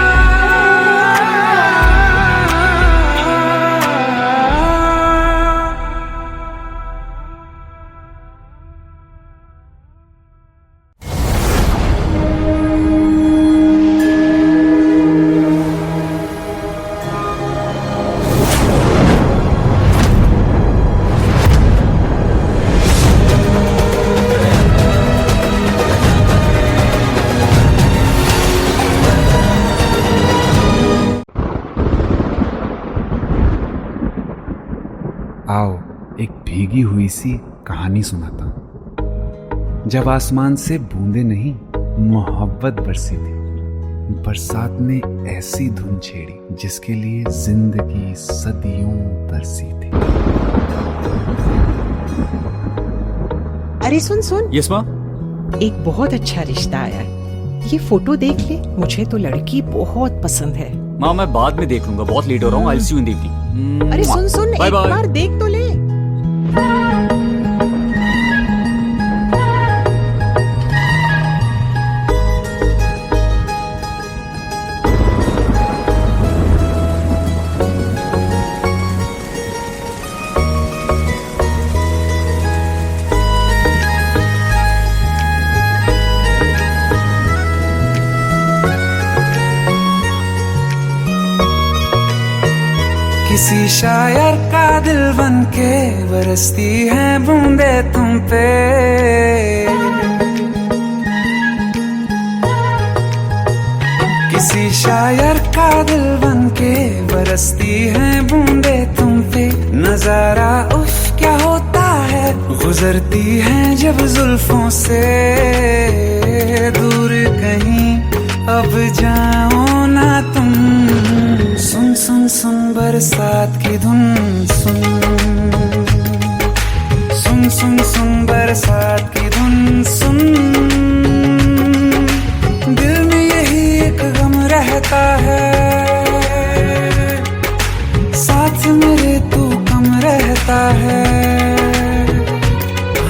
आओ एक भीगी हुई सी कहानी सुनाता हूं। जब आसमान से बूंदे नहीं मोहब्बत बरसी थी, बरसात ने ऐसी धुन छेड़ी जिसके लिए जिंदगी सदियों बरसी थी। अरे सुन सुन, यस माँ। एक बहुत अच्छा रिश्ता आया है, ये फोटो देख ले। मुझे तो लड़की बहुत पसंद है। माँ मैं बाद में देख लूंगा, बहुत लेट हो रहा हूँ। आई सी यू इन द इवनिंग। अरे सुन सुन, Bye एक bye. बार देख तो ले। किसी शायर का दिल बन के बरसती है बूंदे तुम पे। किसी शायर का दिल बन के बरसती है बूंदे तुम पे। नजारा उफ क्या होता है, गुजरती है जब जुल्फों से। दूर कहीं अब जाओ ना तुम, सुन सुन सुन बरसात की धुन। सुन सुन सुन सुन बरसात की धुन। सुन दिल में यही एक गम रहता है, साथ मेरे तू कम रहता है।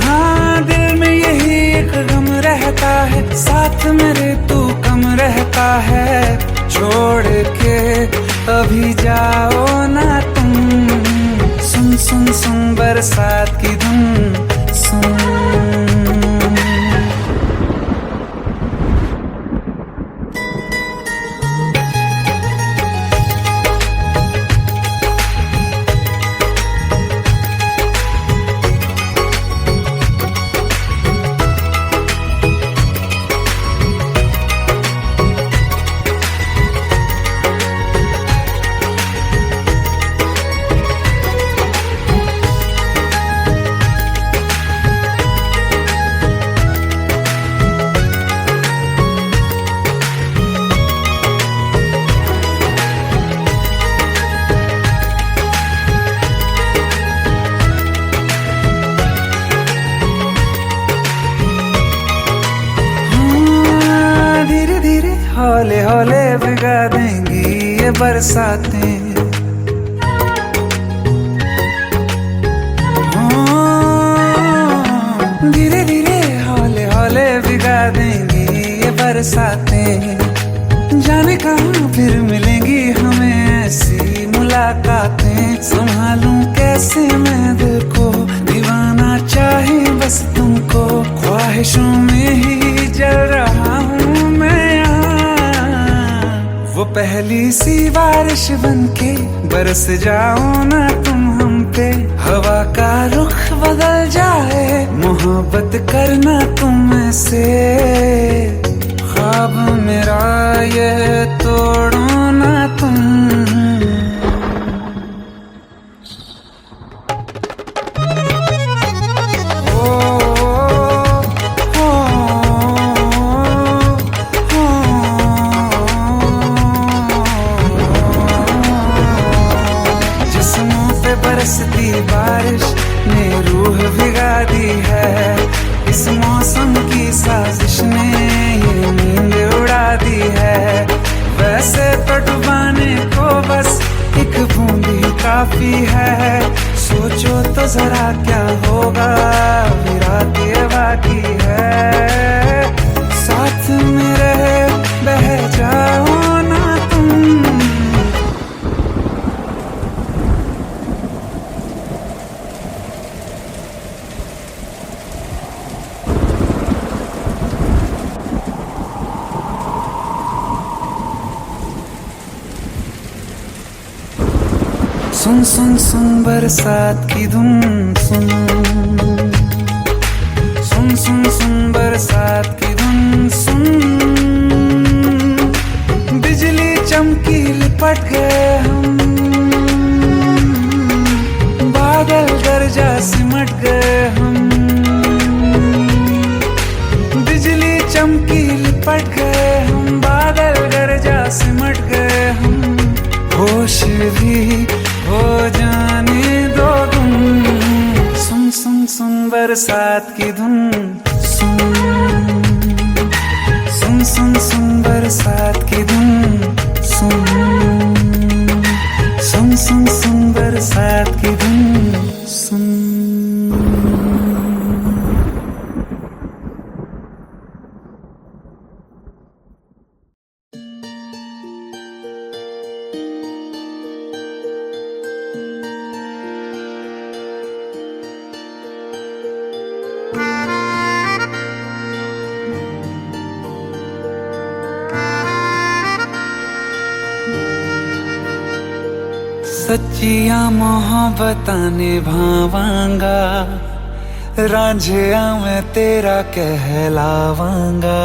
हाँ दिल में यही एक गम रहता है, साथ मेरे तू कम रहता है। छोड़ के अभी जाओ ना तुम, सुन सुन सुन बरसात की धुन। सुन हौले हौले भिगा देंगी ये बरसातें। धीरे धीरे हौले हौले भिगा देंगी ये बरसातें। जाने कहाँ फिर मिलेंगी हमें ऐसी मुलाकातें। संभालूं कैसे मैं दिल को, दीवाना चाहे बस तुमको। ख्वाहिशों में ही जल रहा हूँ मैं यहाँ। वो पहली सी बारिश बनके बरस जाओ ना तुम हम पे। हवा का रुख बदल जाए, मोहब्बत करना तुम से। ख्वाब मेरा ये तोड़ो ना तुम। बरसती बारिश ने रूह भिगा दी है, इस मौसम की साजिश ने ये नींद उड़ा दी है। वैसे तो डुबाने को बस एक बूंद ही काफी है, सोचो तो जरा क्या होगा अभी रात ये बाकी है। साथ मेरे बह जाओ ना तुम। सुन सुन सुन बरसात की धुन सुन, सुन सुन सुन बरसात की धुन सुन। बिजली चमकी लिपट गए हम, बादल गरजा सिमट गए हम। बिजली चमकी लिपट गए हम, बादल गरजा सिमट गए हम। होश भी हो जाने दो तुम। सुन सुन सुन बरसात की धुन सुन, सुन सुन सुन बरसात की धुन सुन, सुन सुन सुन बरसात की धुन सुन। सच्चियां मोहब्बतां निभावांगा, रांझिया मैं तेरा कहलावांगा।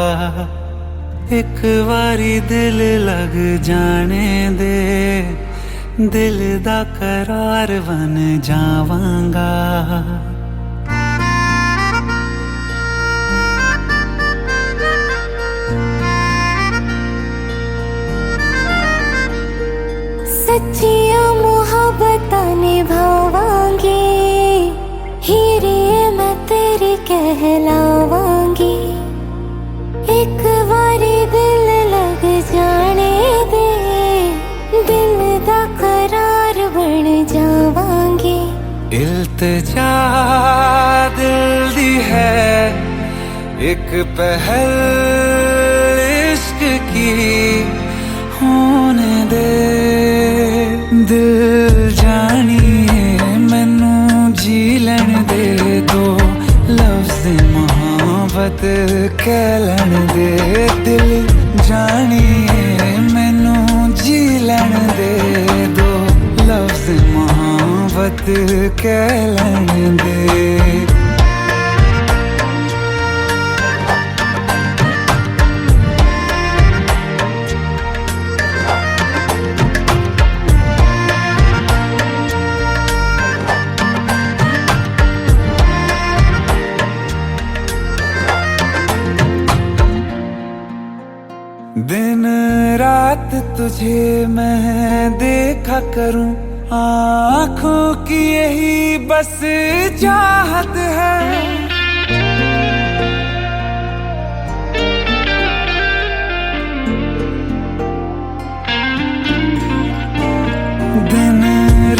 एक बारी दिल लग जाने दे, दिल दा करार बन जावांगा। सच्चियां मोहब्बतां निभावांगी, हीरे मैं तेरी कहलावांगी। एक बारी दिल लग जाने दे, दिल दा करार बन जावांगी। इल्तिजा दिल दी है एक पहल इश्क की होने दे। दिल जानिए मैनू जी लैन दे दो, लफ्ज़ मोहब्बत कह लैन दे। दिल जानिए मैनू जी लैन दे दो, लफ्ज़ मोहब्बत कह लैन दे। दिन रात तुझे मैं देखा करूं, आँखों की यही बस चाहत है। दिन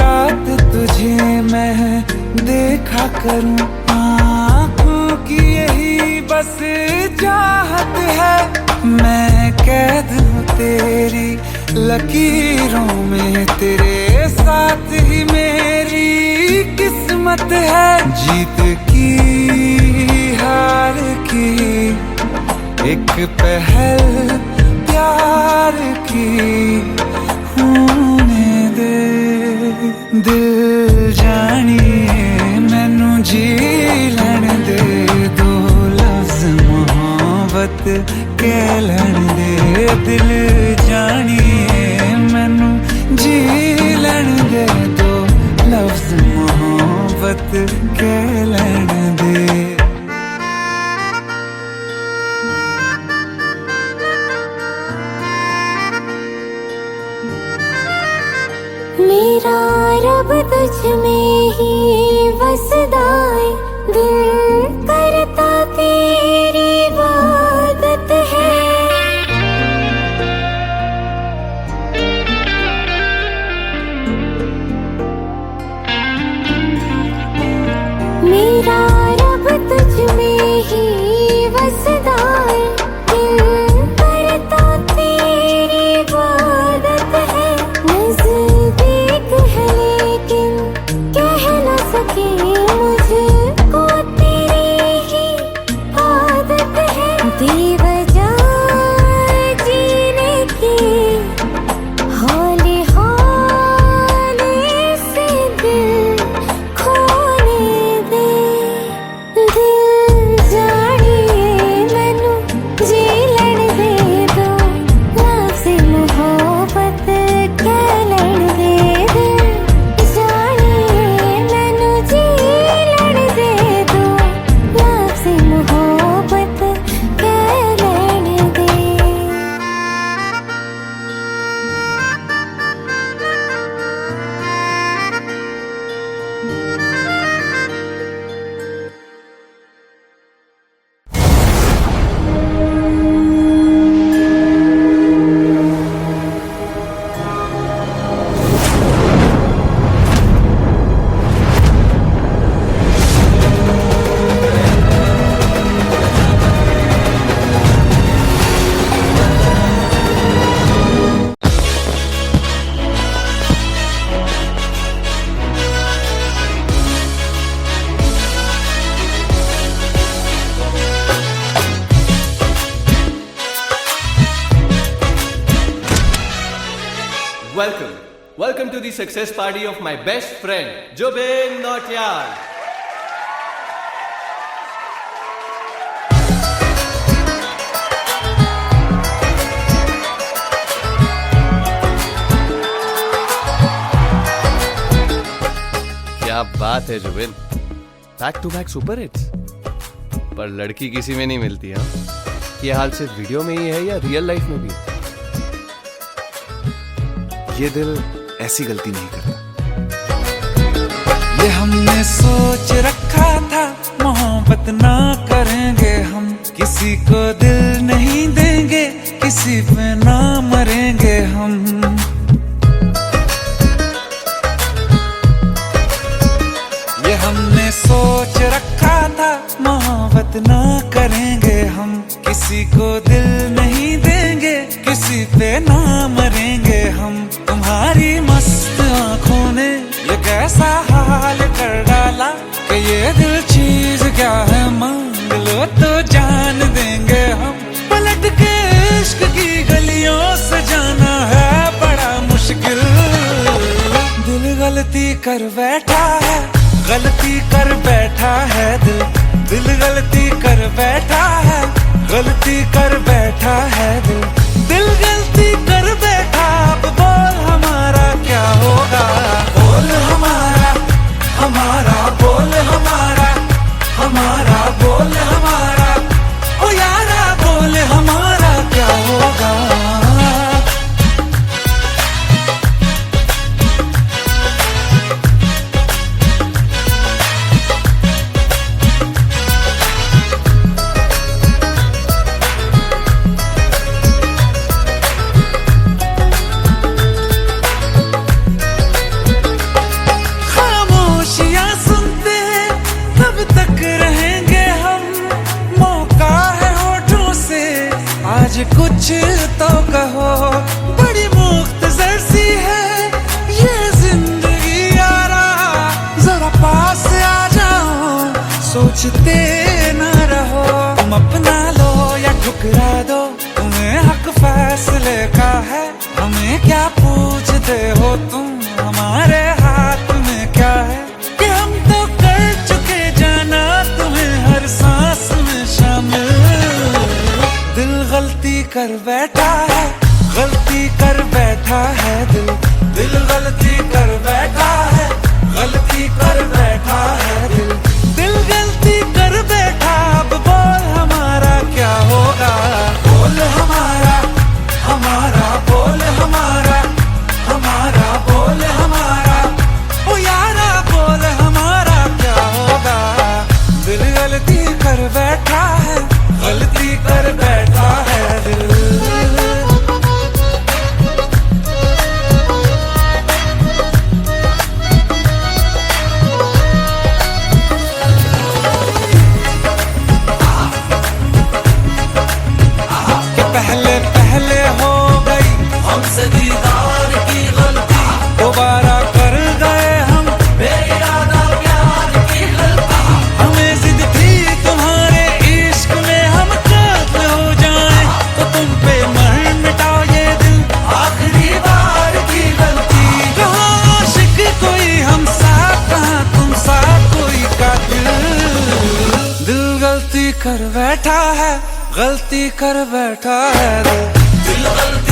रात तुझे मैं देखा करूं, आँखों की यही बस चाहत है। मैं कैद हूँ तेरी लकीरों में, तेरे साथ ही मेरी किस्मत है। जीत की हार की एक पहल प्यार की होने दे। दिल जानिए मैनू जी लैन दे दो, लफ्ज़ मोहब्बत कह लैन रब तुझ में ही वसदाए, दिल करता तेरी इबादत है। मेरा रब तुझ में ही वसदाए, दिल करता तेरी इबादत है। नज़दीक है लेकिन कह न सके, मुझको तेरी ही आदत है। बेवजह जीने की हौले हौले से दिल खोने दे। दिल जानिए मैनू जी लड़ दे दो, लफ्ज़ मोहब्बत कह लड़ दे। दिल जानिए मैनू जी लड़ दे दो, लफ्ज़ मोहब्बत कह लड़ दे। Welcome to the success party of my best friend, Jubin Nautiyal. क्या बात है Zubin, back to back super hits. पर लड़की किसी में नहीं मिलती। हाँ, ये हाल सिर्फ वीडियो में ही है या रियल लाइफ में भी है? ये दिल ऐसी गलती नहीं करता। ये हमने सोच रखा था, मोहब्बत ना करेंगे हम, किसी को दिल नहीं देंगे, किसी पे ना मरेंगे हम। ये हमने सोच रखा था, मोहब्बत ना करेंगे हम, किसी को दिल नहीं देंगे, किसी पे ना मरेंगे हम। तुम्हारी मस्त आंखों ने ये कैसा हाल कर डाला कि ये दिल चीज क्या है, मांग लो तो जान देंगे हम। पलट के इश्क की गलियों से जाना है बड़ा मुश्किल। दिल गलती कर बैठा है, गलती कर बैठा है दिल। दिल गलती कर बैठा है, गलती कर बैठा है दिल। दिल गलती कर बैठा, अब बोल हमारा क्या होगा। बोल हमारा, हमारा बोल हमारा, हमारा बोल हमारा, ओ यारा बोल हमारा क्या होगा। कुछ तो कहो, बड़ी मुख्तसर सी है ये जिंदगी यारा। जरा पास आ जाओ, सोचते न रहो। तुम अपना लो या ठुकरा दो, तुम्हें हक फैसले का है। हमें क्या पूछते हो तुम, हमारे हाथ में क्या है। कि हम तो कर चुके जाना तुम्हें हर सांस में शामिल। दिल गलती कर बैठा है, गलती कर बैठा है दिल। दिल गलती कर बैठा है, गलती कर बैठा है दिल। दिल गलती कर बैठा, अब बोल हमारा क्या होगा। बोल हमारा, हमारा बोल हमारा, हमारा बोल हमारा, बैठा है, गलती कर बैठा है दिल।